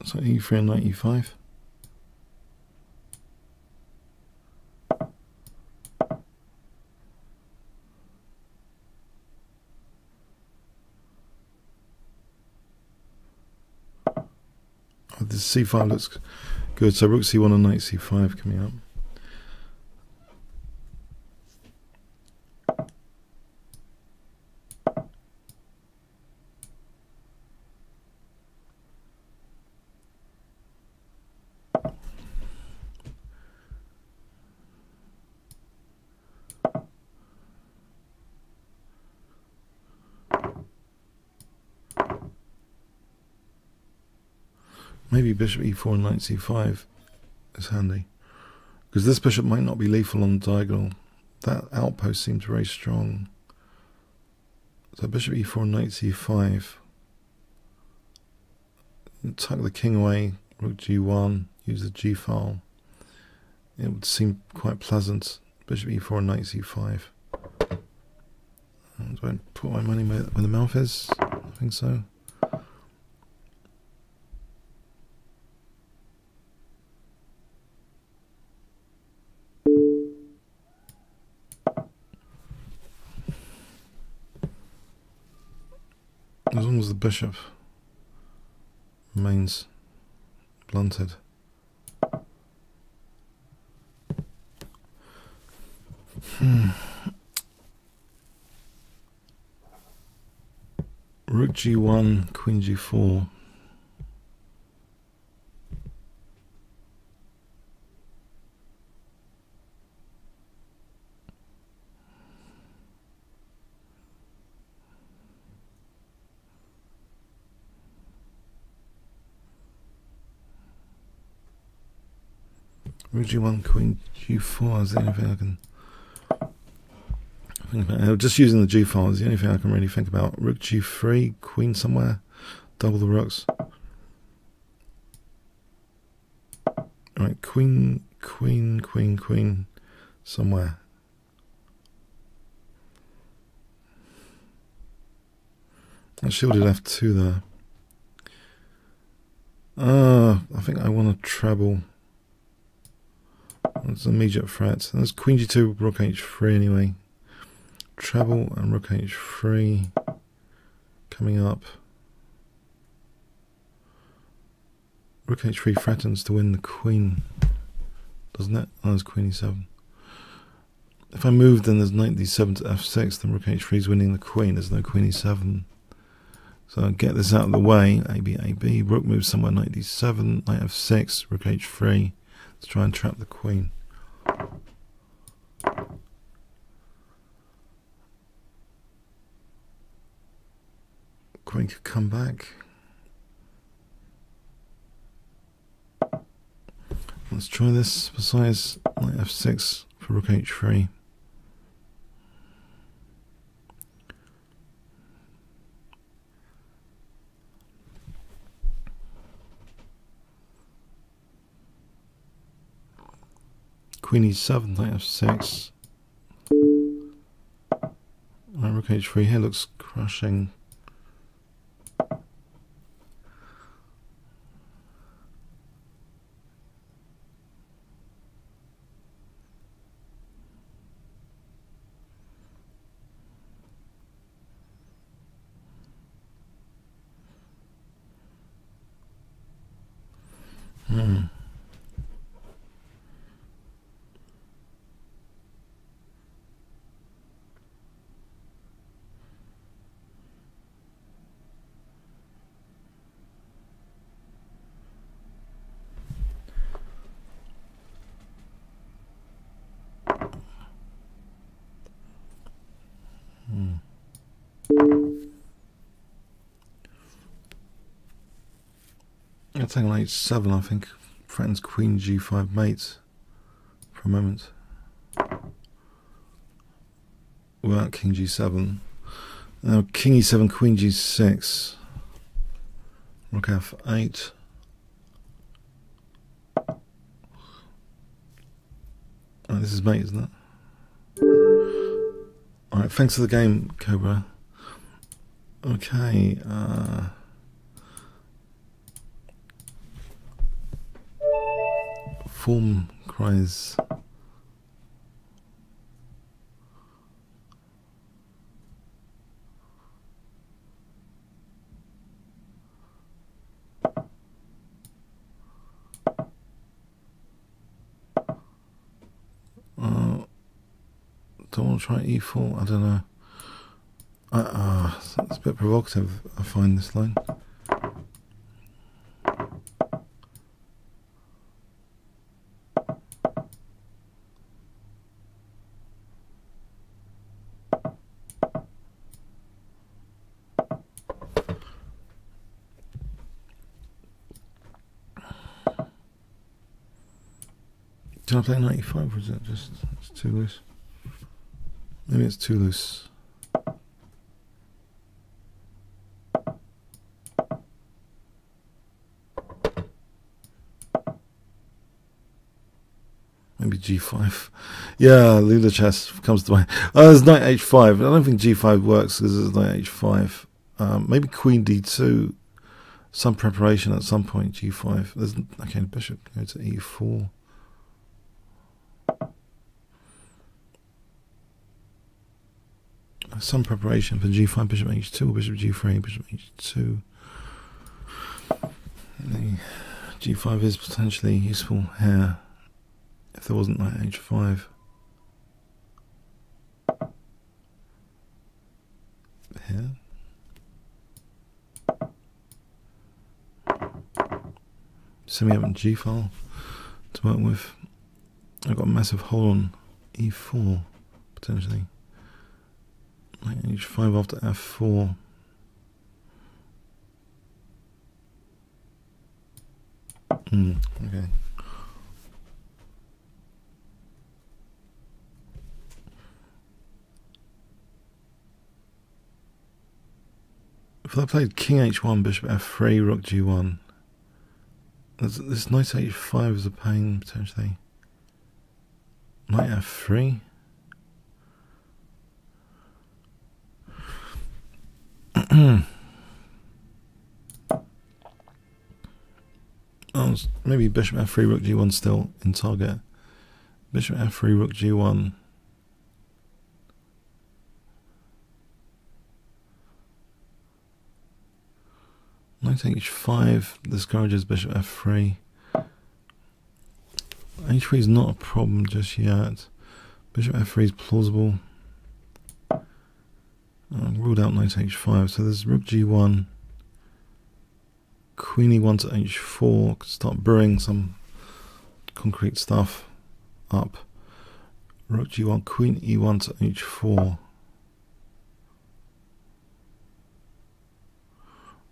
So E3 and knight E5. Oh, this C5 looks good. So rook C1 and knight C5 coming up. Maybe bishop E4 and knight C5 is handy, because this bishop might not be lethal on the diagonal. That outpost seems very strong. So bishop E4 and knight C5. Tuck the king away, rook G1, use the G file. It would seem quite pleasant. Bishop E4 and knight C5. Do I put my money where the mouth is? I think so. As long as the bishop remains blunted. Rook G1, Queen G4. Rook G1, Queen G4 is the only thing I can think about. Just using the G file is the only thing I can really think about. Rook G3, Queen somewhere, double the rooks. Right, Queen, Queen, Queen, Queen, somewhere. I shielded F2 there. I think I want to treble. That's an immediate threat. There's Queen G2, Rook H3 anyway. Treble and Rook H3 coming up. Rook H3 threatens to win the Queen, doesn't it? Oh, there's Queen E7. If I move, then there's knight D7 to F6, then Rook H3 is winning the Queen. There's no Queen E7. So I'll get this out of the way. AB, AB. Rook moves somewhere, knight D7, knight F6, Rook H3. Let's try and trap the Queen. Queen could come back. Let's try this. Besides, knight F6 for Rook H3. Queen E7, knight F6. Right, Rook H3 here looks crushing. take on h7, I think, threatens queen g5 mate for a moment. Without king g7. Now king e7, queen g6, rook f8. Oh, this is mate, isn't it? Alright, thanks for the game, Cobra. Okay, form cries. Don't want to try e4, I don't know. It's a bit provocative, I find, this line. Did I play 95 or is it just it's too loose? Maybe it's too loose. Maybe g5. Yeah, Lula chess comes to mind. There's knight h5. I don't think g5 works because there's knight h5. Maybe queen d2. Some preparation at some point. G5. There's okay. Bishop go to e4. Some preparation for g5. Bishop h2. Bishop g3. Bishop h2. G5 is potentially useful here. If there wasn't knight h5. Here. Semi-open G file to work with. I've got a massive hole on e4 potentially. Knight h5 after f4. Okay. If I played king h1, bishop f3, rook g1, this knight h5 is a pain potentially. Knight f3. Maybe bishop f3, rook g1 still in target. Bishop f3, rook g1. Knight h5 discourages bishop f3. h3 is not a problem just yet. Bishop f3 is plausible. Ruled out knight h5. So there's rook g1. Queen e1 to h4. Start brewing some concrete stuff up. Rook g1, queen e1 to h4.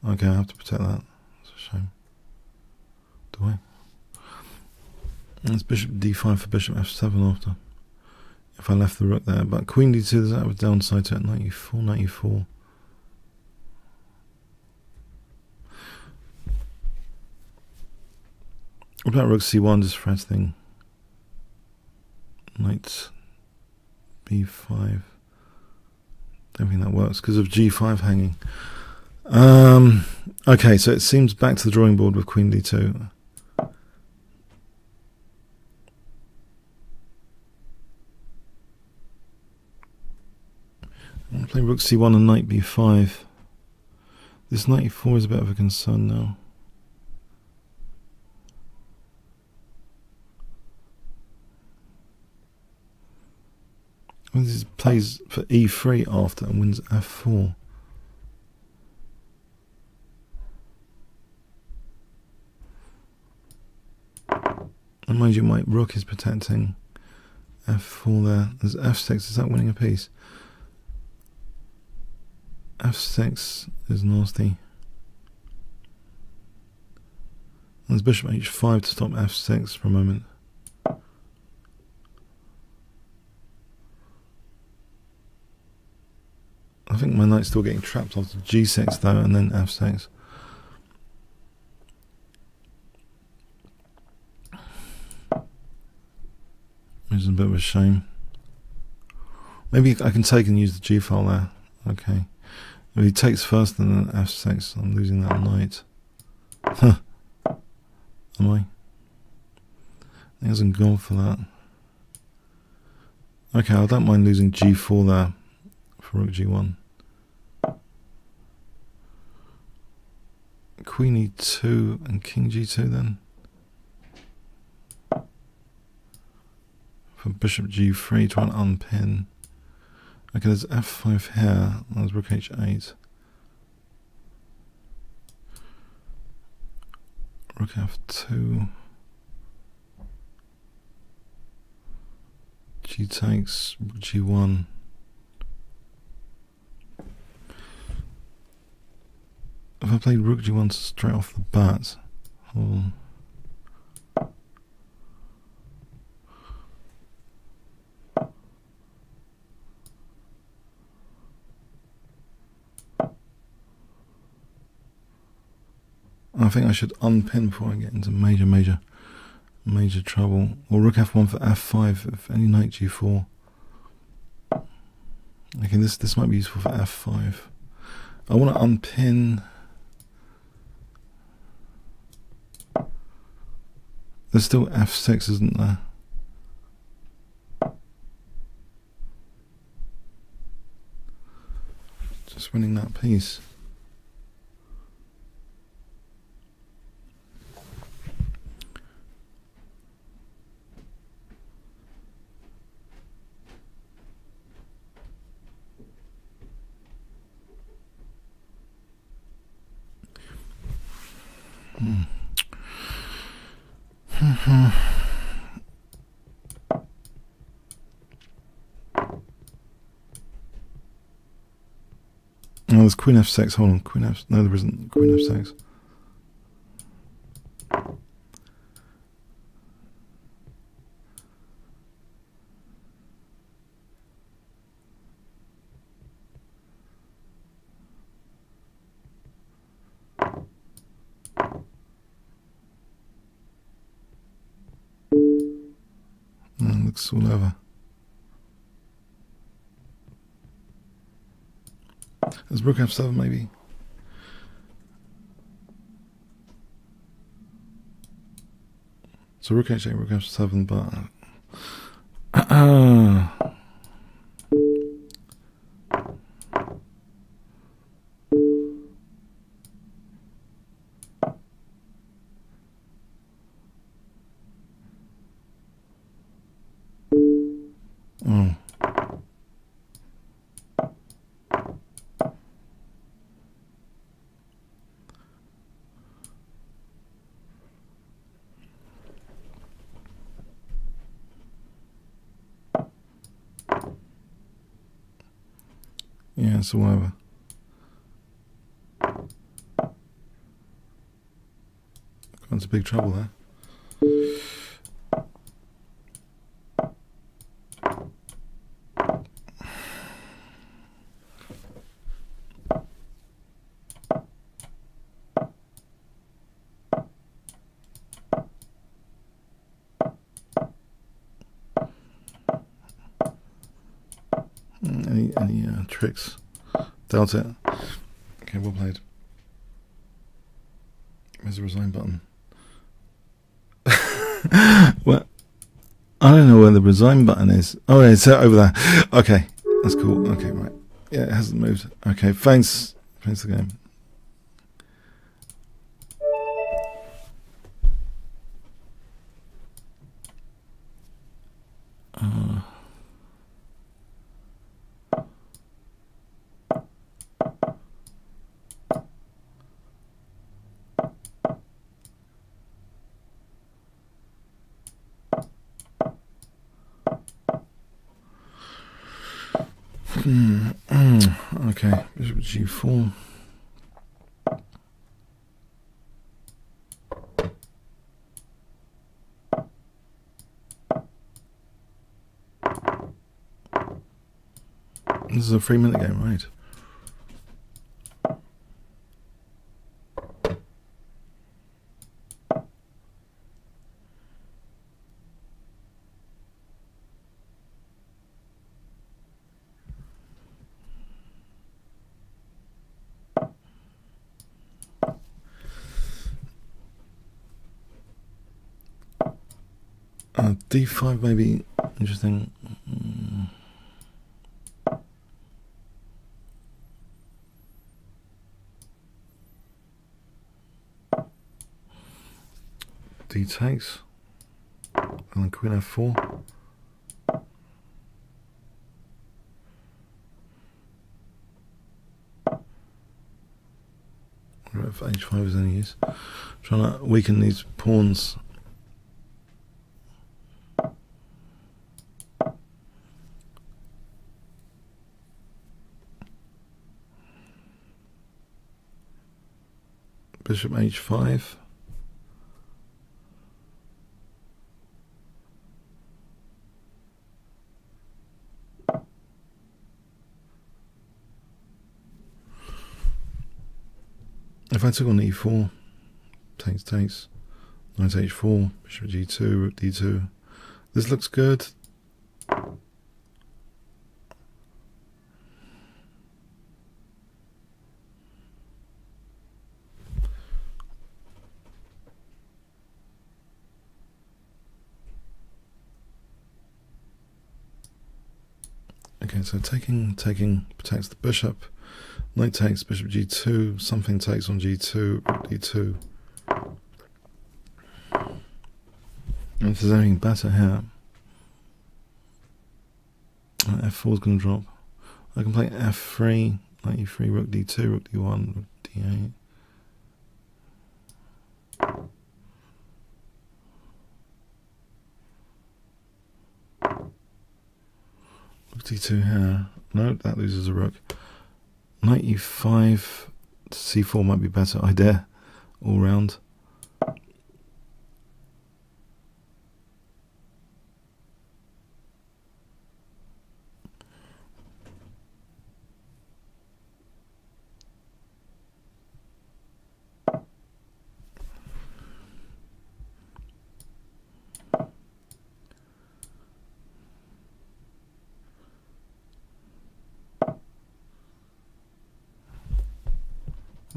Okay, I have to protect that. That's a shame. Do I? And it's bishop d5 for bishop f7 after. If I left the rook there. But queen d2, does that have a downside to it? Knight e4, knight e4. What about rook c1 just threatening? Knight b5. Don't think that works because of g5 hanging. Okay, so it seems back to the drawing board with queen d2. I'm going to play rook c1 and knight b5. This knight e4 is a bit of a concern now. Well, this plays for e3 after and wins f4. And mind you, my rook is protecting f4 there. There's f6. Is that winning a piece? f6 is nasty. There's bishop h5 to stop f6 for a moment. I think my knight's still getting trapped after g6 though, and then f6. Which is a bit of a shame. Maybe I can take and use the g file there. Okay. If he takes first, then f6. I'm losing that knight. Huh. Am I? He hasn't gone for that. Okay, I don't mind losing g4 there for rook g1. Queen e2 and king g2 then. For bishop g3, trying to unpin. Okay, there's f5 here. There's rook h8. Rook f2. G takes, rook g1. If I played rook g1 straight off the bat, I think I should unpin before I get into major trouble. Or rook f1 for f5, if any knight g4. Okay, this might be useful for f5. I want to unpin. There's still f6, isn't there? Just winning that piece. Oh, there's queen f6. Hold on, queen f. No, there isn't. Queen f6. Looks all over. There's rook f7 maybe. So rook h8, rook f7, but oh. Yeah, so whatever. Got into big trouble there. Any tricks? Doubt it. Okay, well played. Where's the resign button? Well, I don't know where the resign button is. Oh, it's over there. Okay, that's cool. Okay, right. Yeah, it hasn't moved. Okay, thanks. Thanks for the game. Okay, bishop g4. This is a 3-minute game, right? D5 may be interesting. D takes, and then Queen F4. If H5 is any use, trying to weaken these pawns. Bishop H5. If I took on E4, takes, knight H4, bishop G2, rook D2. This looks good. Okay, so taking protects the bishop. Knight takes, bishop G2, something takes on G2, rook D2. And if there's anything better here, F4 is going to drop. I can play F3, knight E3, rook D2, rook D1, rook D8. Rook D2 here. No, that loses a rook. Knight E5, C4 might be better idea all round.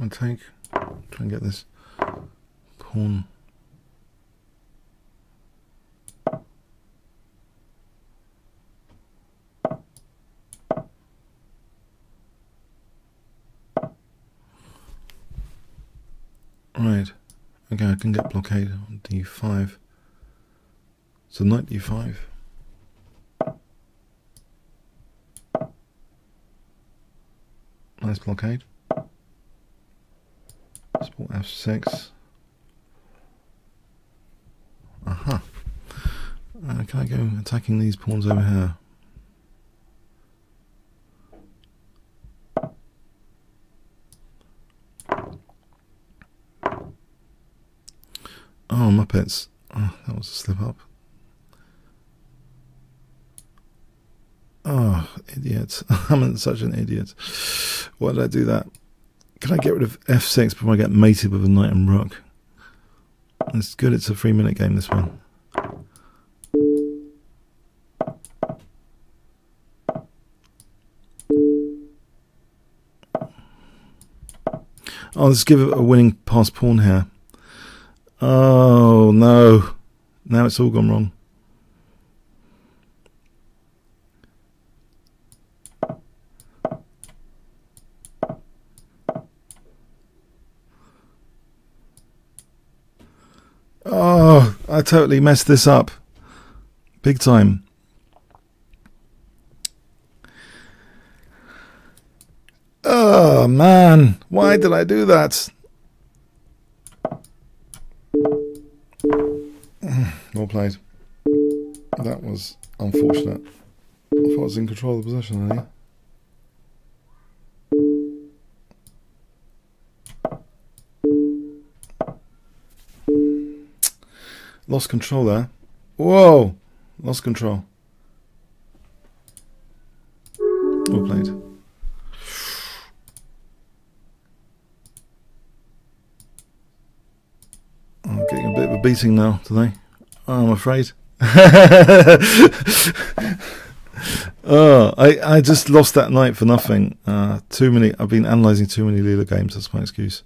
I take, try and get this pawn. Right, okay, I can get blockade on D5. So knight D5. Nice blockade. Sport F6. Aha. Can I go attacking these pawns over here? Oh, Muppets. Oh, that was a slip up. Oh, idiot. I'm such an idiot. Why did I do that? Can I get rid of F6 before I get mated with a knight and rook? It's good, it's a 3-minute game, this one. Oh, let's give it a winning pass pawn here. Oh, no. Now it's all gone wrong. Oh, I totally messed this up. Big time. Oh, man. Why did I do that? Well played. That was unfortunate. I thought I was in control of the position earlier. Lost control there. Whoa! Lost control. Well played. I'm getting a bit of a beating now today, I'm afraid. I just lost that night for nothing. Too many. I've been analysing too many Leela games. That's my excuse.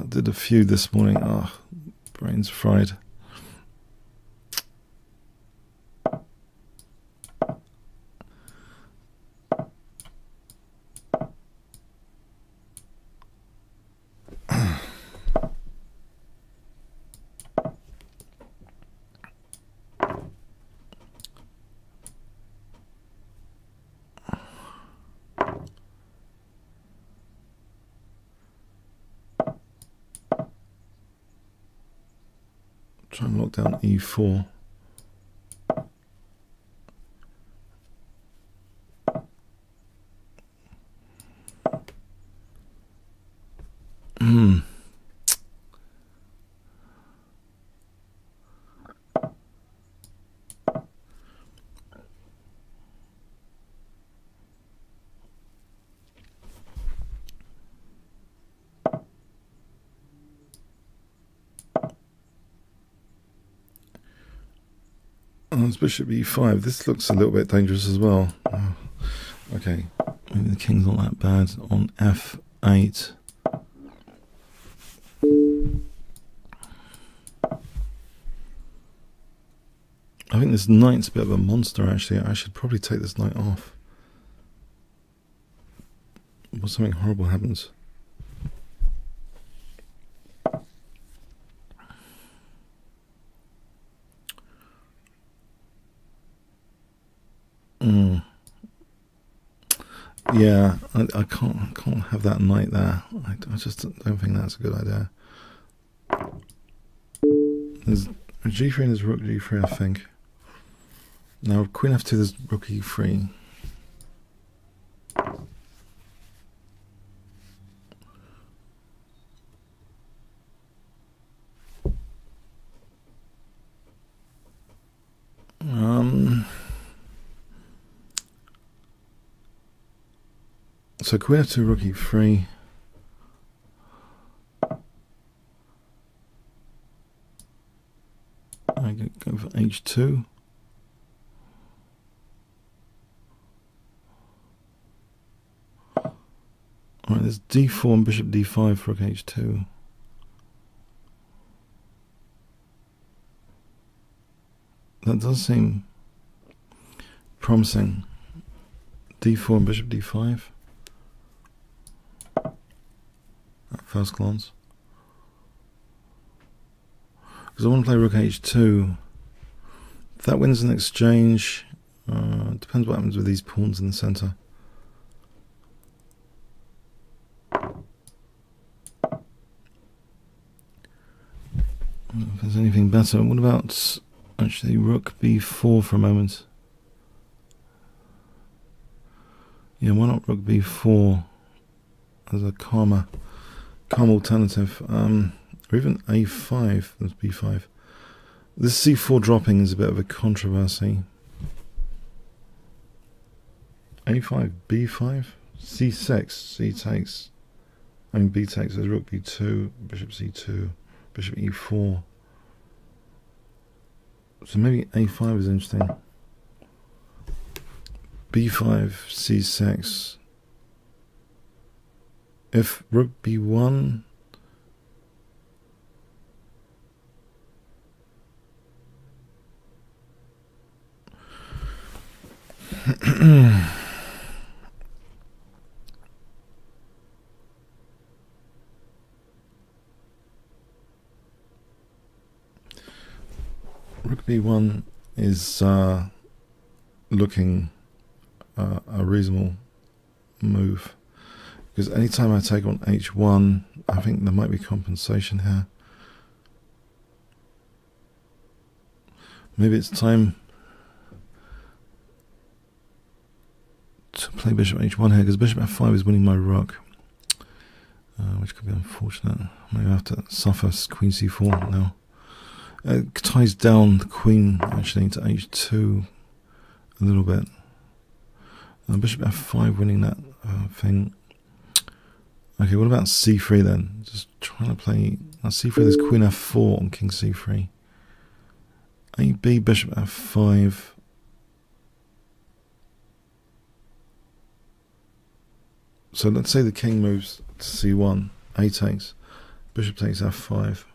Did a few this morning. Oh, brain's fried. Try and lock down E4. It's bishop E5. This looks a little bit dangerous as well. Okay, maybe the king's not that bad. On F8. I think this knight's a bit of a monster, actually. I should probably take this knight off. Before something horrible happens. Yeah, I can't have that knight there. I just don't think that's a good idea. There's a G3 and there's rook G3, I think. Now Queen F2, there's rook E3. So Queen F2, rook E3. I go for H2. Alright, there's D4 and bishop D5 for rook H2. That does seem promising. D4 and bishop D5. At first glance. Because I want to play rook H2. If that wins an exchange, depends what happens with these pawns in the centre. If there's anything better. What about actually rook B4 for a moment? Yeah, why not rook B4 as a calm alternative? Or even A5, that's B5. This C4 dropping is a bit of a controversy. A5, B5, C6, C takes. I mean B takes, there's rook B2, bishop C2, bishop E4. So maybe A5 is interesting. B5, C6. If rook B1, rook B1 is looking a reasonable move, because anytime I take on H1, I think there might be compensation here. Maybe it's time to play bishop H1 here, because bishop F5 is winning my rook, which could be unfortunate. Maybe I have to suffer queen C4 now. It ties down the queen actually to h2 a little bit. Bishop f5 winning that thing. Okay, what about c3 then? Just trying to play c3. There's queen f4 on king c3. AB, bishop f5. So let's say the king moves to c1. A takes. Bishop takes f5.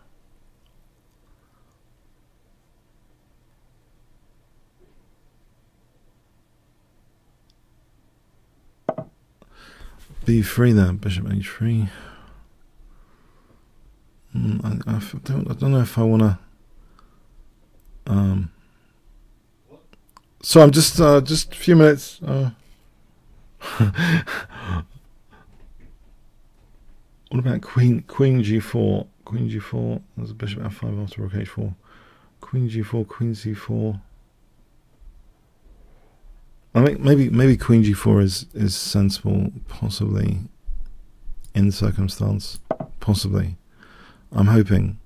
b3 then, bishop h3. I don't know if I want to. So I'm just a few minutes. What about queen g4? Queen g4. There's a bishop f5 after rook h4. Queen g4, queen c4. I mean, maybe queen g4 is sensible, possibly, in circumstance, possibly. I'm hoping.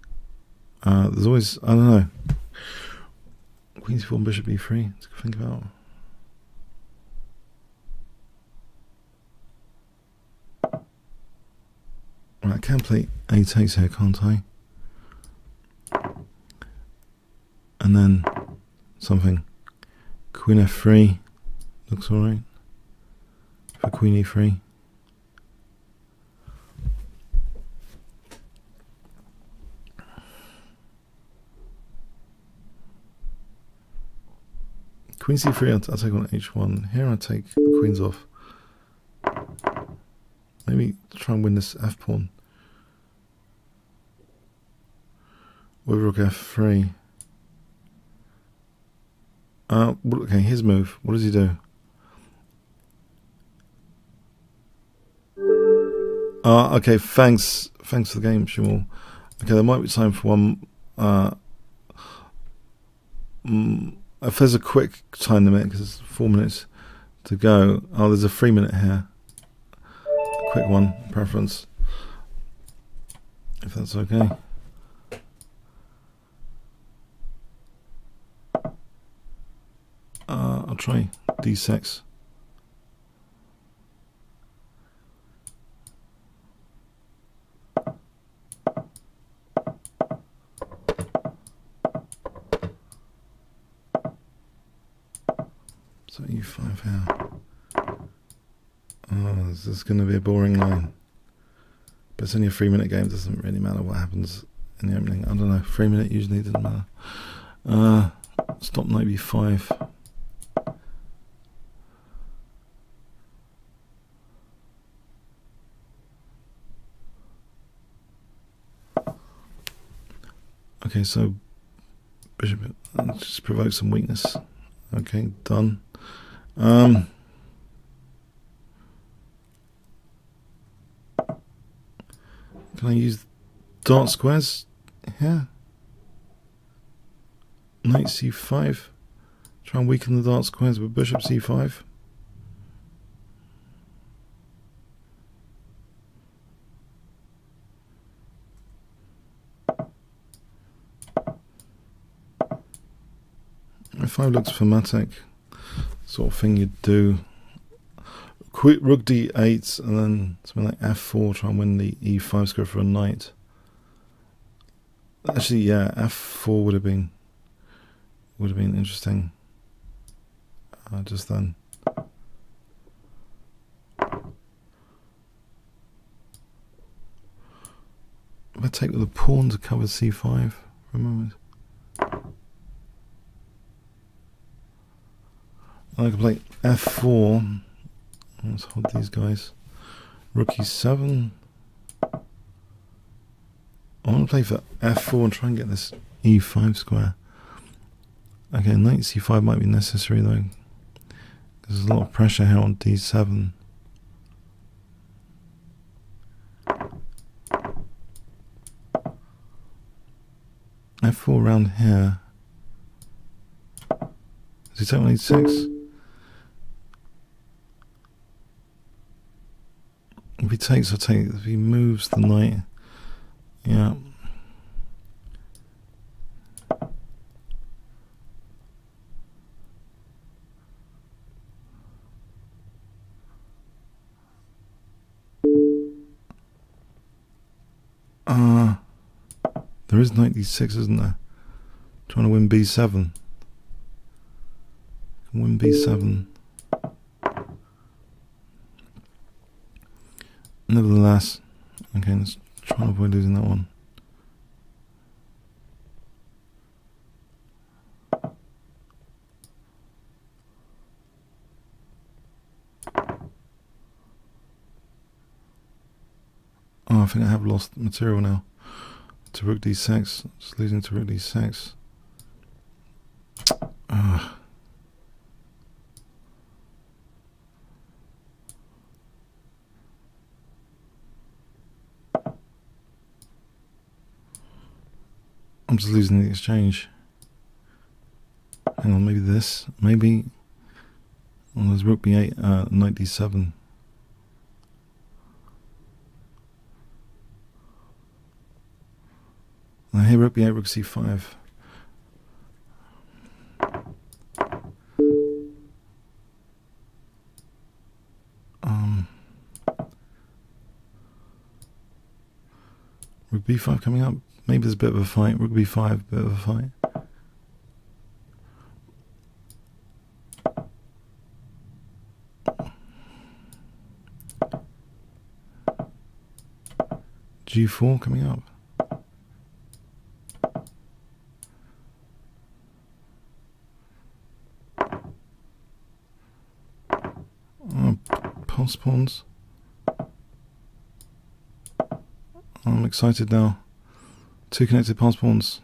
There's always, I don't know. Queen c4, bishop e3. Let's think about. Right, I can play a takes here, can't I? And then something. Queen f3. Looks alright for queen e3. Queen c3, I'll take on h1. Here I take the queens off. Maybe try and win this f pawn. With rook f3. Okay, his move. What does he do? Okay, thanks for the game, Shimal. Okay, there might be time for one. If there's a quick time limit, because it's 4 minutes to go. Oh, there's a 3 minute here. A quick one, preference. If that's okay. I'll try d6. So e5 here. Oh, this is going to be a boring line. But it's only a 3 minute game, doesn't really matter what happens in the opening. I don't know, 3 minute usually doesn't matter. Stop knight b5. Okay, so bishop just provoke some weakness. Okay, done. Can I use dart squares here? Knight c5. Try and weaken the dart squares with bishop c5. F5 looks thematic, sort of thing you'd do. Rook d8 and then something like f4, try and win the e5 square for a knight. Actually, yeah, f4 would have been interesting. Just then. If I take with a pawn to cover c5 for a moment. I can play f4. Let's hold these guys. Rook e7. I want to play for f4 and try and get this e5 square. Okay, knight c5 might be necessary though. There's a lot of pressure here on d7. f4 around here. Does he take on e6? If he takes, I'll take. If he moves the knight, yeah. There is knight d6, isn't there? Trying to win b7. Can win b7. Nevertheless, okay, let's try and avoid losing that one. Oh, I think I have lost material now. To rook d6. Just losing to rook d6. I'm just losing the exchange. Hang on, maybe this. Maybe. Well, there's rook b8, knight d7. I hear rook b8, rook c5. Rook b5 coming up. Maybe there's a bit of a fight. Rook b5, bit of a fight. g4 coming up. Pulse pawns. I'm excited now. 2 connected pass pawns.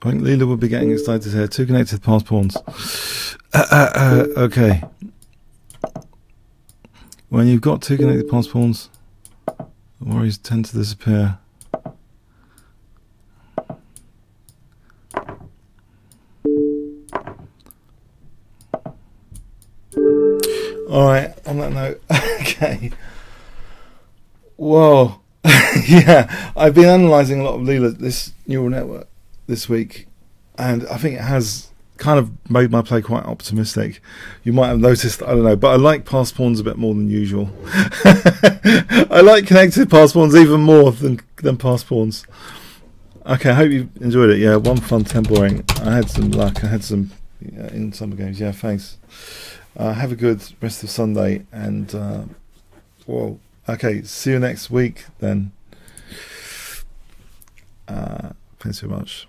I think Leela would be getting excited here. 2 connected pass pawns. Okay. When you've got 2 connected pass pawns, the worries tend to disappear. Alright, on that note, okay. Whoa. Yeah, I've been analysing a lot of Leela, this neural network, this week, and I think it has kind of made my play quite optimistic. You might have noticed, I don't know, but I like pass pawns a bit more than usual. I like connected pass pawns even more than pass pawns. Okay, I hope you enjoyed it. Yeah, 1 fun, 10 boring. I had some luck. I had some in some games. Yeah, thanks. Have a good rest of Sunday, and whoa. Okay, see you next week then. Thanks so much.